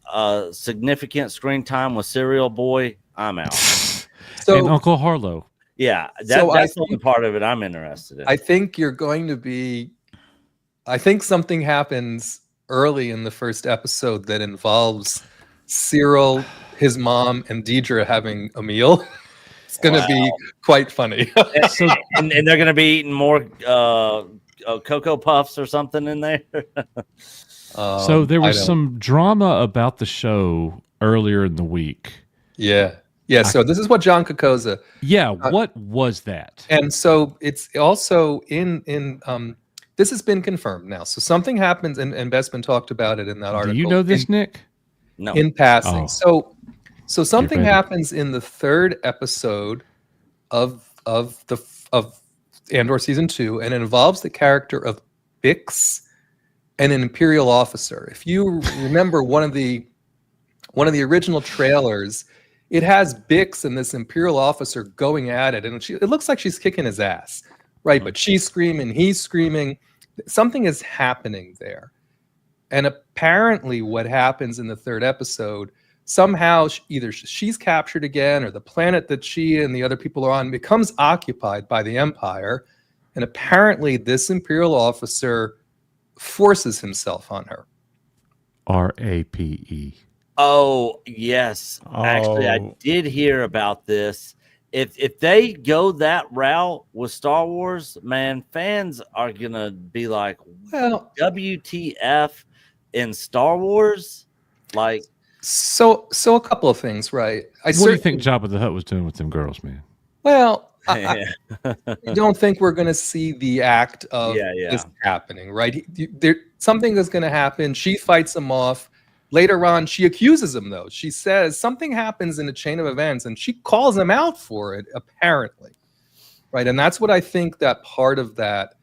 C: significant screen time with Serial Boy, I'm out.
A: And Uncle Harlow.
C: Yeah, that's the only part of it I'm interested in.
B: I think you're going to be. I think something happens early in the first episode that involves Cyril, his mom, and Deidre having a meal. It's going to be quite funny.
C: and they're going to be eating more Cocoa Puffs or something in there.
A: So there was some drama about the show earlier in the week.
B: Yeah. So this is what John Kokoza.
A: Yeah. What was that?
B: And so it's also in this has been confirmed now. So something happens, and Bespin talked about it in that article.
A: Do you know this, Nick?
C: No.
B: In passing. So something happens in the third episode of Andor season 2, and it involves the character of Bix and an Imperial officer. If you remember one of the original trailers, it has Bix and this Imperial officer going at it, and it looks like she's kicking his ass, right? But she's screaming, he's screaming. Something is happening there. And apparently what happens in the third episode, somehow either she's captured again or the planet that she and the other people are on becomes occupied by the Empire. And apparently this Imperial officer forces himself on her.
A: RAPE.
C: Oh, yes. Actually, I did hear about this. If they go that route with Star Wars, man, fans are going to be like,
B: Well,
C: WTF in Star Wars? Like,
B: so a couple of things, right?
A: What do you think Jabba the Hutt was doing with them girls, man?
B: Well, I don't think we're going to see the act of this happening, right? Something is going to happen. She fights him off. Later on, she accuses him, though. She says something happens in a chain of events, and she calls him out for it, apparently, right? And that's what I think that part of that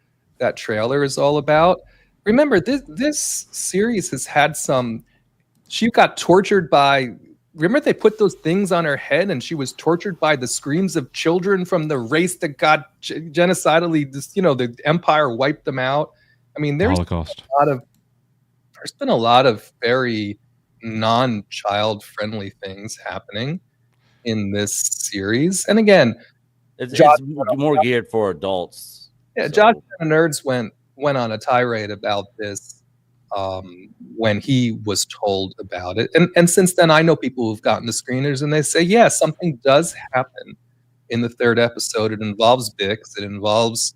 B: trailer is all about. Remember, this series has had some. She got tortured by. Remember, they put those things on her head, and she was tortured by the screams of children from the race that got genocidally. The Empire wiped them out. I mean, there's
A: Holocaust.
B: There's been a lot of very non-child friendly things happening in this series. And again,
C: it's more geared for adults.
B: Yeah, so. Josh and the Nerds went on a tirade about this when he was told about it. And since then, I know people who've gotten the screeners and they say, yeah, something does happen in the third episode. It involves Bix. It involves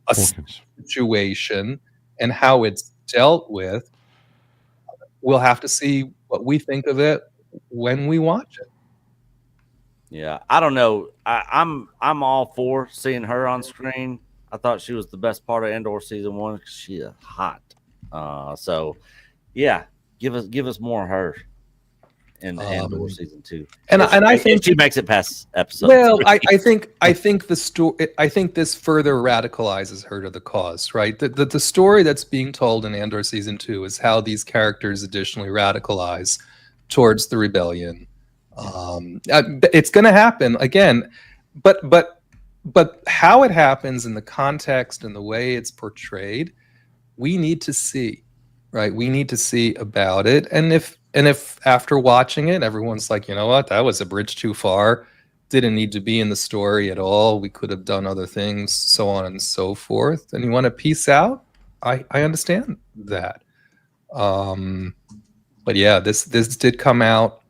B: a situation and how it's dealt with. We'll have to see what we think of it when we watch it.
C: Yeah, I don't know. I'm all for seeing her on screen. I thought she was the best part of Andor season 1 because she is hot. So yeah, give us more of her in Andor season 2.
B: And I think
C: she makes it past episode.
B: Well,
C: 3.
B: I think the story. I think this further radicalizes her to the cause. Right. The story that's being told in Andor season 2 is how these characters additionally radicalize towards the rebellion. It's going to happen again, but how it happens in the context and the way it's portrayed, we need to see. Right. We need to see about it. And if after watching it, everyone's like, you know what, that was a bridge too far, didn't need to be in the story at all, we could have done other things, so on and so forth, and you want to peace out, I understand that. But yeah, this did come out.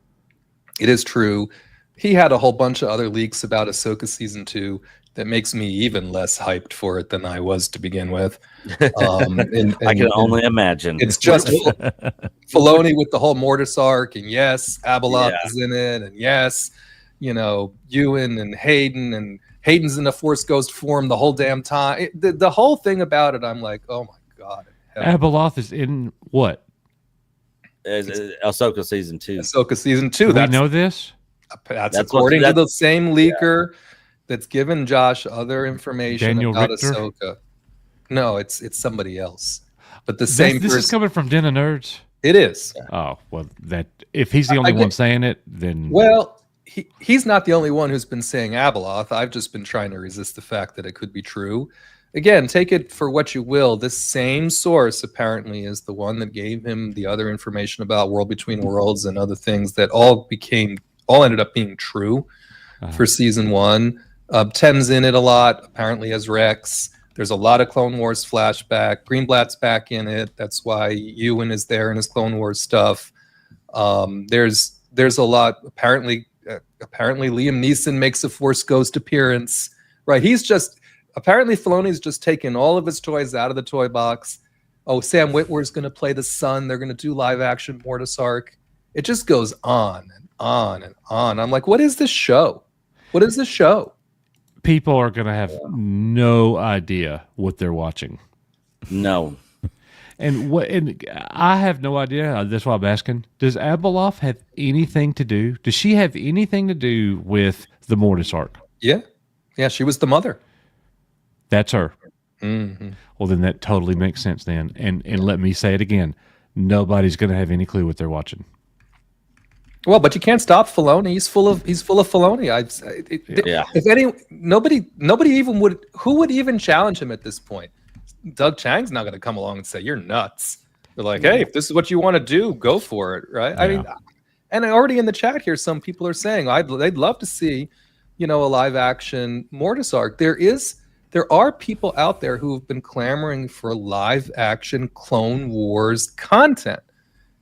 B: It is true. He had a whole bunch of other leaks about Ahsoka season 2 that makes me even less hyped for it than I was to begin with.
C: I can only imagine.
B: It's just Filoni with the whole Mortis arc, and yes, Abeloth is in it, and yes, Ewan and Hayden's in a Force Ghost form the whole damn time. The whole thing about it, I'm like, oh my god.
A: Abeloth is in what?
C: Ahsoka season 2.
B: Ahsoka season 2.
A: We know this?
B: That's according to the same leaker that's given Josh other information about Richter? Ahsoka. No, it's somebody else. But the same
A: This is coming from Den of Nerds?
B: It is.
A: Oh, well, if he's the only one saying it, then...
B: Well, he's not the only one who's been saying Abeloth. I've just been trying to resist the fact that it could be true. Again, take it for what you will. This same source apparently is the one that gave him the other information about World Between Worlds and other things that all ended up being true for season 1. Ten's in it a lot, apparently as Rex. There's a lot of Clone Wars flashback. Greenblatt's back in it. That's why Ewan is there in his Clone Wars stuff. There's a lot. Apparently Liam Neeson makes a Force Ghost appearance. Right? Apparently Filoni's just taken all of his toys out of the toy box. Oh, Sam Witwer's going to play the son. They're going to do live action Mortis arc. It just goes on and on and on. I'm like, what is this show? What is this show?
A: People are going to have no idea what they're watching.
C: No.
A: And I have no idea. That's why I'm asking. Does Abeloth have anything to do? Does she have anything to do with the Mortis arc?
B: Yeah. Yeah, she was the mother.
A: That's her.
B: Mm-hmm.
A: Well, then that totally makes sense then. And let me say it again. Nobody's going to have any clue what they're watching.
B: Well, but you can't stop Filoni. He's full of Filoni. Nobody even would. Who would even challenge him at this point? Doug Chang's not going to come along and say you're nuts. They're like, hey, if this is what you want to do, go for it, right? I mean, and already in the chat here, some people are saying they'd love to see, a live action Mortis arc. There are people out there who have been clamoring for live action Clone Wars content.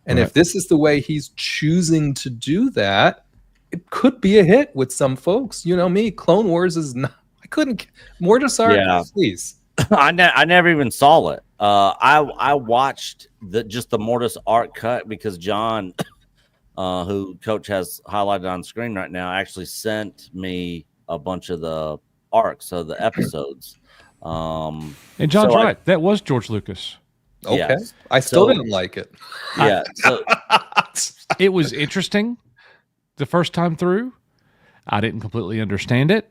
B: And if this is the way he's choosing to do that, it could be a hit with some folks. You know me, Clone Wars is not. I couldn't. Mortis arc, please.
C: I never even saw it. I watched just the Mortis arc cut because John, who Coach has highlighted on screen right now, actually sent me a bunch of the arcs of the episodes.
A: And John's right. That was George Lucas.
B: Okay.
C: Yes.
B: I still didn't like it.
C: Yeah. So,
A: it was interesting the first time through. I didn't completely understand it.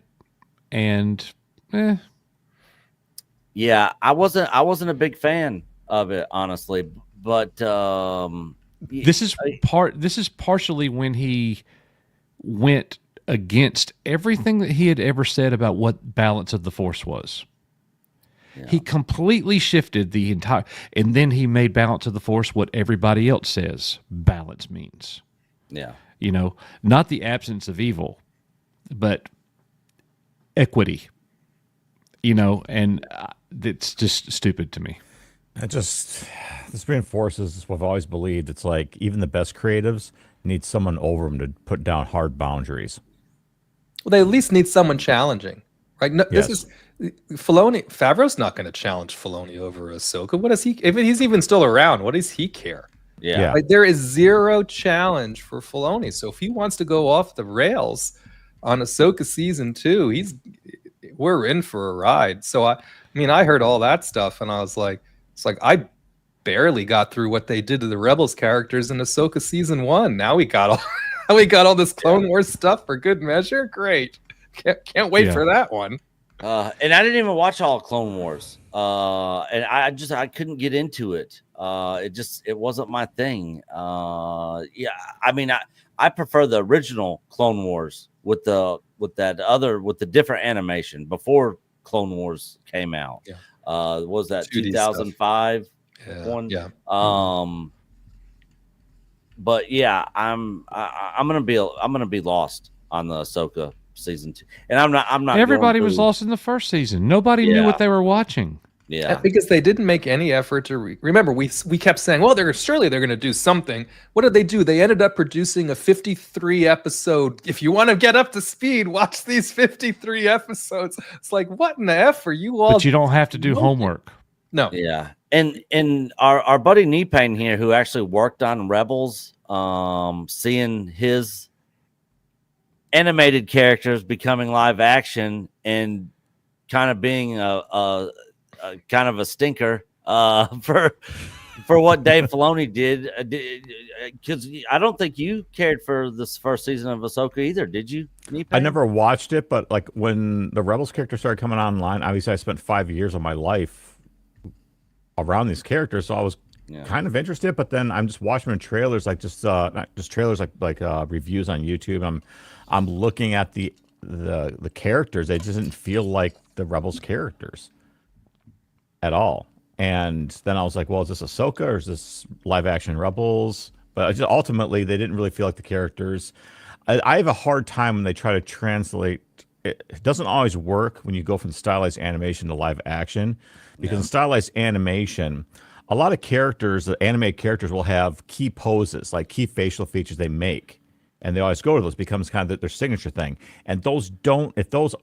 A: And
C: yeah, I wasn't a big fan of it, honestly. But
A: this is partially when he went against everything that he had ever said about what balance of the Force was. Yeah. He completely shifted the entire, and then he made balance of the Force what everybody else says balance means.
C: Yeah.
A: Not the absence of evil, but equity, and it's just stupid to me.
D: This reinforces what I've always believed. It's like even the best creatives need someone over them to put down hard boundaries.
B: Well, they at least need someone challenging, right? No,
D: yes.
B: This is Filoni. Favreau's not going to challenge Filoni over Ahsoka. What does he? If he's even still around, what does he care?
C: Yeah.
B: Like, there is zero challenge for Filoni. So if he wants to go off the rails on Ahsoka season 2, we're in for a ride. So I heard all that stuff and I was like, I barely got through what they did to the Rebels characters in Ahsoka season 1. Now we got all this Clone Wars stuff for good measure. Great. Can't wait for that one.
C: And I didn't even watch all Clone Wars. And I couldn't get into it. It wasn't my thing. I prefer the original Clone Wars with the different animation before Clone Wars came out.
B: Yeah.
C: Was that
B: 2005
C: one?
B: Yeah.
C: But yeah, I'm gonna be lost on the Ahsoka season 2, and I'm not.
A: Everybody was lost in the first season. Nobody knew what they were watching.
C: Yeah,
B: because they didn't make any effort to remember. We kept saying, well, they're going to do something. What did they do? They ended up producing a 53 episode. If you want to get up to speed, watch these 53 episodes. It's like, what in the F are you all?
A: But you don't have to do homework.
B: No.
C: Yeah, and our buddy Knee-Pain here, who actually worked on Rebels, seeing his animated characters becoming live action and kind of being a kind of a stinker for what Dave Filoni did, because I don't think you cared for this first season of Ahsoka either, did you?
D: I never watched it, but like when the Rebels characters started coming online, obviously I spent 5 years of my life around these characters, so I was kind of interested. But then I'm just watching the trailers, like not just trailers, like reviews on YouTube. I'm looking at the characters. They just didn't feel like the Rebels characters at all. And then I was like, well, is this Ahsoka or is this live action Rebels? But ultimately, they didn't really feel like the characters. I have a hard time when they try to translate. It doesn't always work when you go from stylized animation to live action, because in stylized animation, a lot of characters, the animated characters, will have key poses, like key facial features they make, and they always go to those. Becomes kind of their signature thing. And those don't. If those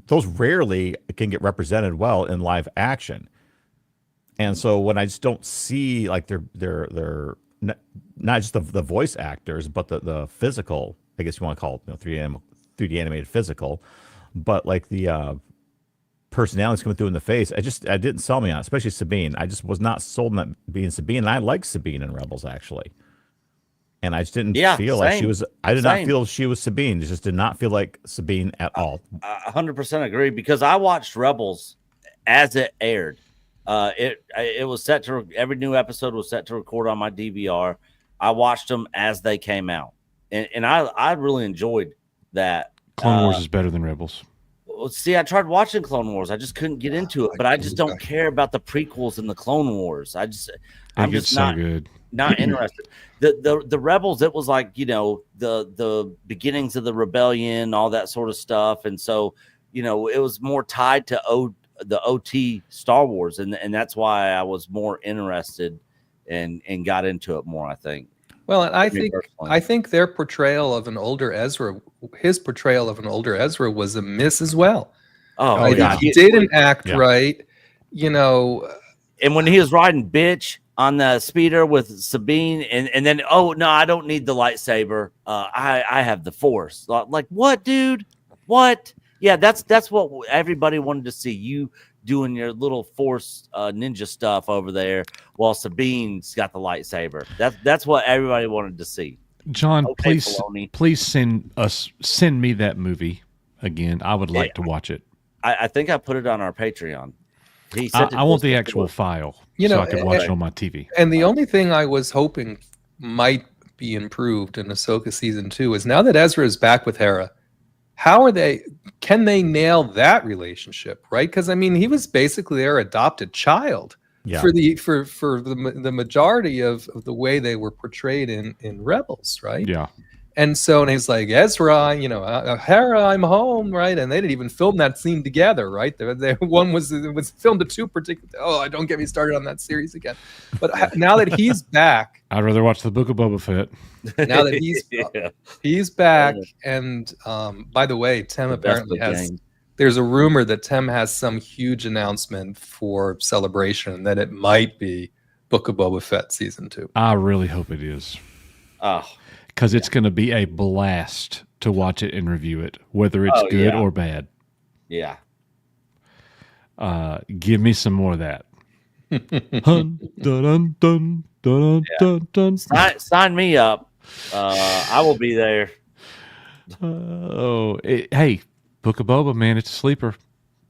D: those rarely can get represented well in live action. And so when I just don't see like they're not just the voice actors, but the physical, I guess you want to call it, 3D animated physical, but like the personalities coming through in the face, I didn't sell me on it, especially Sabine. I just was not sold on that being Sabine. And I like Sabine in Rebels, actually. And I just didn't feel like she was. I did not feel she was Sabine. It just did not feel like Sabine at all.
C: 100% agree, because I watched Rebels as it aired. It was set to, every new episode was set to record on my DVR. I watched them as they came out, and I really enjoyed that.
A: Clone Wars is better than Rebels.
C: see, I tried watching Clone Wars. I just couldn't get into it, but I just don't care about the prequels and the Clone Wars. I'm just
A: so good.
C: Not interested. The Rebels, it was like, the beginnings of the rebellion, all that sort of stuff. And so, it was more tied to the OT Star Wars. And that's why I was more interested and got into it more, I think.
B: Well, and I think their portrayal of an older Ezra, his portrayal of an older Ezra was a miss as well.
C: Oh,
B: yeah. He didn't act right,
C: And when he was riding bitch on the speeder with Sabine, and then, oh no, I don't need the lightsaber. I have the Force. Like, what, dude? What? Yeah, that's what everybody wanted to see. You doing your little Force ninja stuff over there while Sabine's got the lightsaber. That's what everybody wanted to see.
A: John,
C: Okay,
A: please send me that movie again. I would like to watch it.
C: I think I put it on our Patreon.
A: I want the actual file so I can watch it on my TV.
B: And the only thing I was hoping might be improved in Ahsoka season 2 is now that Ezra is back with Hera, can they nail that relationship, right? Because I mean, he was basically their adopted child for the majority of the way they were portrayed in Rebels, right?
A: Yeah.
B: And he's like, Ezra, Hera, I'm home, right? And they didn't even film that scene together, right? One was filmed at 2 particular. Oh, don't get me started on that series again. But now that he's back,
A: I'd rather watch the Book of Boba Fett.
B: Now that he's back, and by the way, Tim apparently there's a rumor that Tim has some huge announcement for Celebration that it might be Book of Boba Fett season 2.
A: I really hope it is.
C: Oh.
A: Because it's going to be a blast to watch it and review it, whether it's good or bad.
C: Yeah.
A: Give me some more of that. Dun, dun, dun, dun, dun, dun.
C: Sign me up. I will be there.
A: Hey, Book of Boba, man, it's a sleeper.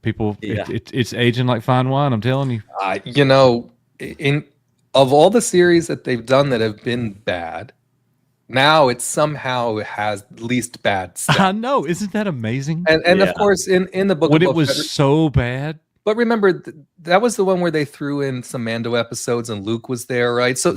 A: People, it's aging like fine wine. I'm telling you.
B: Of all the series that they've done that have been bad, now it somehow has least bad stuff.
A: I know, isn't that amazing?
B: And of course, in the book,
A: when it was so bad.
B: But remember, that was the one where they threw in some Mando episodes, and Luke was there, right? So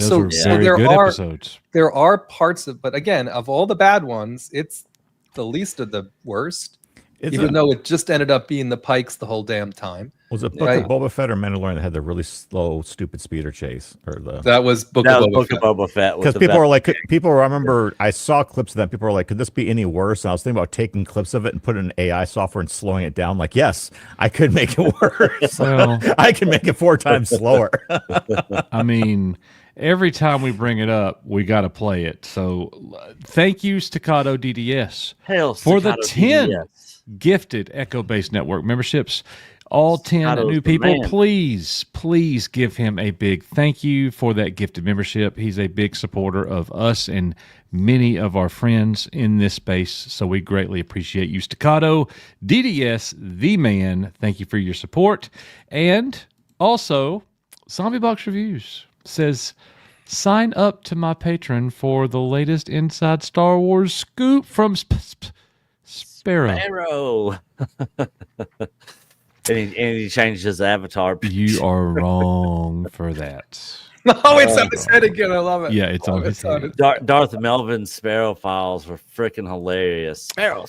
B: there are parts of, but again, of all the bad ones, it's the least of the worst. Even though it just ended up being the Pikes the whole damn time. Was it
D: Book of Boba Fett or Mandalorian that had the really slow, stupid speeder chase?
B: That was Book of
C: Boba Fett.
D: Because people were like, I remember I saw clips of that. People were like, could this be any worse? And I was thinking about taking clips of it and putting in AI software and slowing it down. Like, yes, I could make it worse. Well, I can make it 4 times slower.
A: I mean, every time we bring it up, we got to play it. So thank you, Staccato DDS, for the 10 gifted Echo-based network memberships. All 10 new people, please give him a big thank you for that gifted membership. He's a big supporter of us and many of our friends in this space, so we greatly appreciate you. Staccato DDS, the man, thank you for your support. And also, Zombie Box Reviews says, sign up to my Patreon for the latest Inside Star Wars scoop from Sparrow.
C: And he changed his avatar.
A: You are wrong for that.
B: No, it's on his head again. I love it.
A: Yeah, it's on his head.
C: Darth Melvin's Sparrow files were freaking hilarious. Sparrow.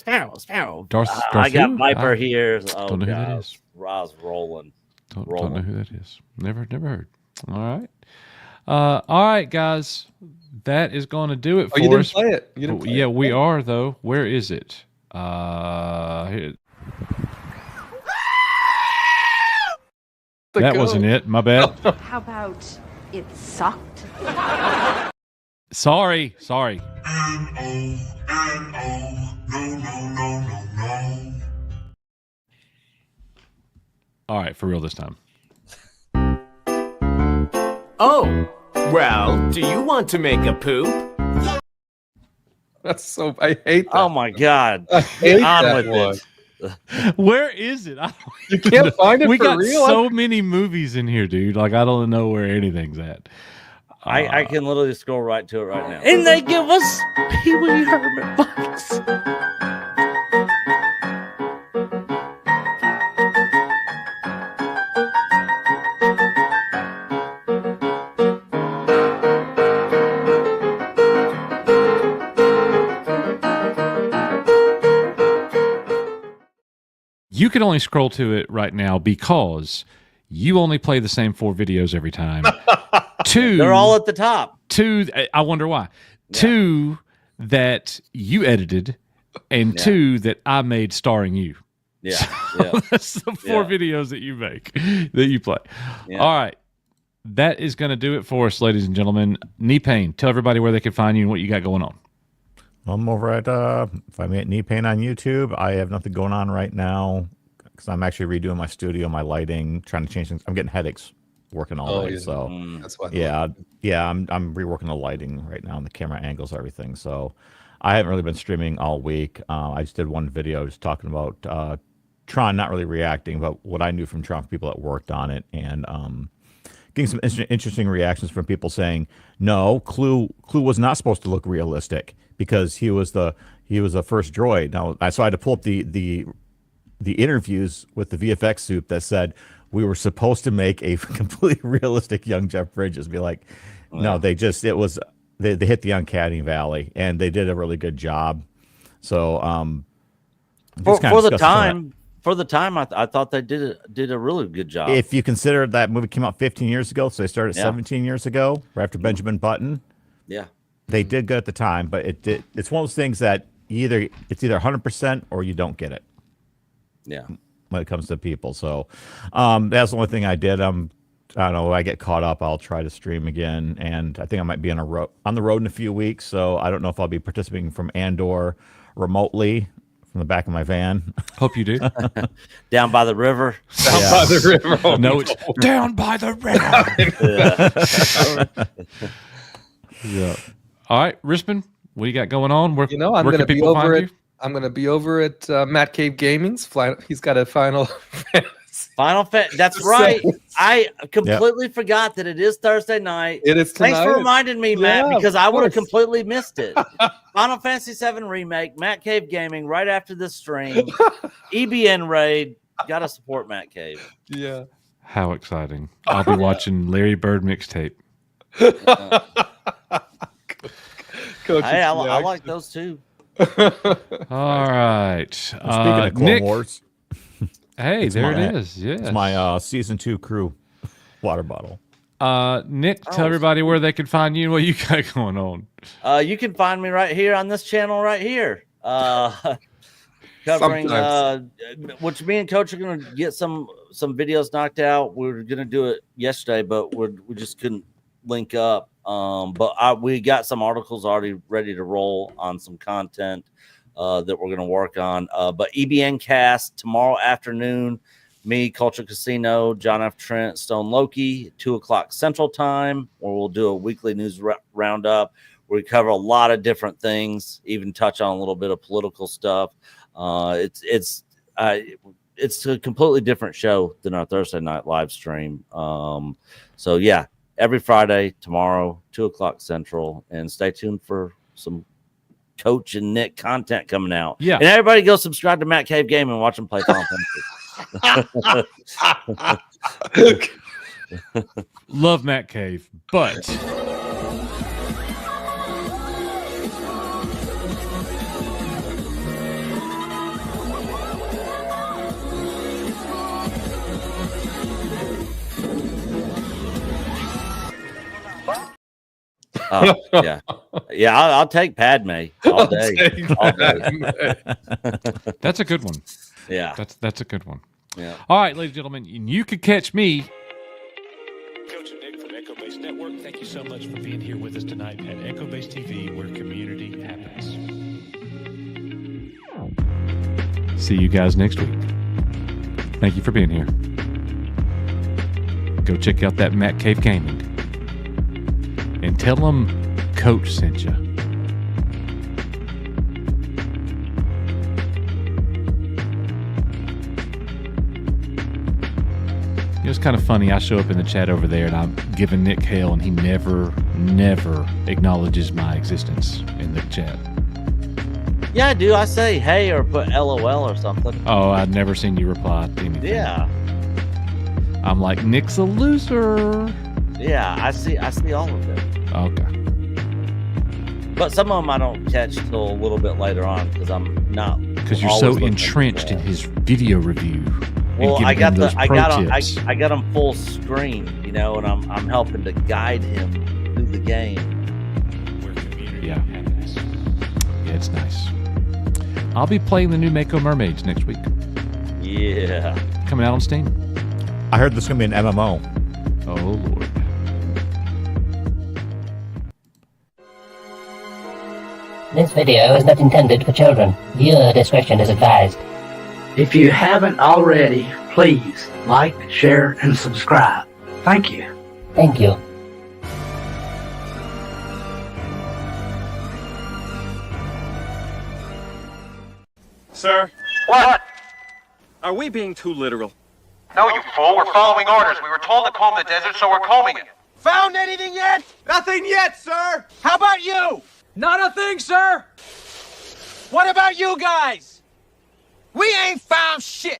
A: Darth
C: I got Viper here.
A: Don't know who that is.
C: Roz rolling.
A: Don't know who that is. Never heard. All right, guys. That is going to do it for us.
B: You didn't play it. You didn't play it.
A: We are, though. Where is it? Here. That wasn't it. My bad.
F: How about it sucked?
A: Sorry.
G: No.
A: All right, for real this time.
H: Oh, well, do you want to make a poop?
B: That's so. I hate that.
C: Oh my God.
B: I hate that
C: with it.
A: Where is it?
B: You can't find it.
A: We
B: for
A: got
B: real?
A: so many movies in here, dude. Like, I don't know where anything's at.
C: I can literally scroll right to it right now.
H: And they give us Pee Wee Herman bikes.
A: You can only scroll to it right now because you only play the same 4 videos every time. 2,
C: They're all at the top.
A: 2, I wonder why.
C: Yeah.
A: 2 that you edited, and 2 that I made starring you.
C: Yeah.
A: So that's the 4 videos that you make, that you play.
C: Yeah.
A: All right. That is going to do it for us, ladies and gentlemen. Knee Pain, tell everybody where they can find you and what you got going on.
D: I'm over at Find me at Knee Pain on YouTube. I have nothing going on right now because I'm actually redoing my studio, my lighting, trying to change things. I'm getting headaches working all day.
B: Yeah.
D: So
B: That's why.
D: I'm reworking the lighting right now and the camera angles, everything. So I haven't really been streaming all week. I just did one video just talking about Tron, not really reacting, but what I knew from Tron, people that worked on it, and getting some interesting reactions from people saying, no, Clue was not supposed to look realistic because he was the first droid. Now, so I had to pull up the interviews with the VFX soup that said we were supposed to make a completely realistic young Jeff Bridges. Be like, no, they hit the uncanny valley, and they did a really good job. So
C: for the time, I thought they did a really good job.
D: If you consider that movie came out 15 years ago, so they started 17 years ago, right after Benjamin Button.
C: Yeah,
D: they did good at the time, but it's one of those things that it's either 100% or you don't get it.
C: Yeah,
D: when it comes to people. So that's the only thing I did. I don't know. When I get caught up, I'll try to stream again, and I think I might be on the road in a few weeks. So I don't know if I'll be participating from Andor remotely from the back of my van.
A: Hope you do.
C: Down by the river.
B: Down by the river. Oh,
A: no, it's down by the river. Yeah. All right, Rispin, what do you got going on? Where,
B: I'm going to be over at Matt Cave Gaming's. He's got a Final Fantasy.
C: That's right. I completely forgot that it is Thursday night.
B: It is tonight.
C: Thanks for reminding me, Matt, because I would have completely missed it. Final Fantasy VII Remake, Matt Cave Gaming, right after this stream. EBN raid. Got to support Matt Cave.
B: Yeah.
A: How exciting. I'll be watching Larry Bird mixtape.
B: Coach,
C: hey, I like those too.
A: All right.
D: Speaking of Clone Wars.
A: Hey, there it is. Yes.
D: It's my season 2 crew water bottle.
A: Nick, tell everybody where they can find you and what you got going on.
C: You can find me right here on this channel right here. Covering which me and Coach are gonna get some videos knocked out. We were gonna do it yesterday, but we just couldn't link up. But we got some articles already ready to roll on some content that we're going to work on. But EBN cast tomorrow afternoon, me, Culture Casino, John F. Trent, Stone Loki, 2:00 Central Time, where we'll do a weekly news roundup. We cover a lot of different things, even touch on a little bit of political stuff. It's a completely different show than our Thursday night live stream. So yeah, every Friday, tomorrow, 2:00 Central, and stay tuned for some Coach and Nick content coming out.
A: Yeah.
C: And everybody go subscribe to Matt Cave Game and watch him play Final Fantasy.
A: Love Matt Cave, but
C: yeah, I'll take Padme all day.
A: That's a good one.
C: Yeah,
A: that's a good one.
C: Yeah.
A: All right, ladies and gentlemen, you could catch me, Coach and Nick from Echo Base Network. Thank you so much for being here with us tonight at Echo Base TV, where community happens. See you guys next week. Thank you for being here. Go check out that Matt Cave Gaming. And tell them Coach sent you. It was kind of funny. I show up in the chat over there and I'm giving Nick hell and he never acknowledges my existence in the chat.
C: Yeah, I do. I say hey or put LOL or something.
A: Oh, I've never seen you reply to anything.
C: Yeah.
A: I'm like, Nick's a loser.
C: Yeah, I see all of them.
A: Okay.
C: But some of them I don't catch till a little bit later on because I'm not
A: Because you're so entrenched in his video review.
C: Well,
A: and
C: I got
A: those
C: I
A: pro
C: got
A: tips.
C: I got him full screen, you know, and I'm helping to guide him through the game.
A: Yeah, it's nice. I'll be playing the new Mako Mermaids next week.
C: Yeah.
A: Coming out on Steam.
D: I heard this is going to be an MMO.
A: Oh, Lord.
G: This video is not intended for children. Viewer discretion is advised.
I: If you haven't already, please like, share, and subscribe. Thank you.
G: Thank you.
J: Sir?
K: What?
J: Are we being too literal?
K: No, you fool. We're following orders. We were told to comb the desert, so we're combing it.
J: Found anything yet? Nothing yet, sir! How about you? Not a thing, sir! What about you guys? We ain't found shit!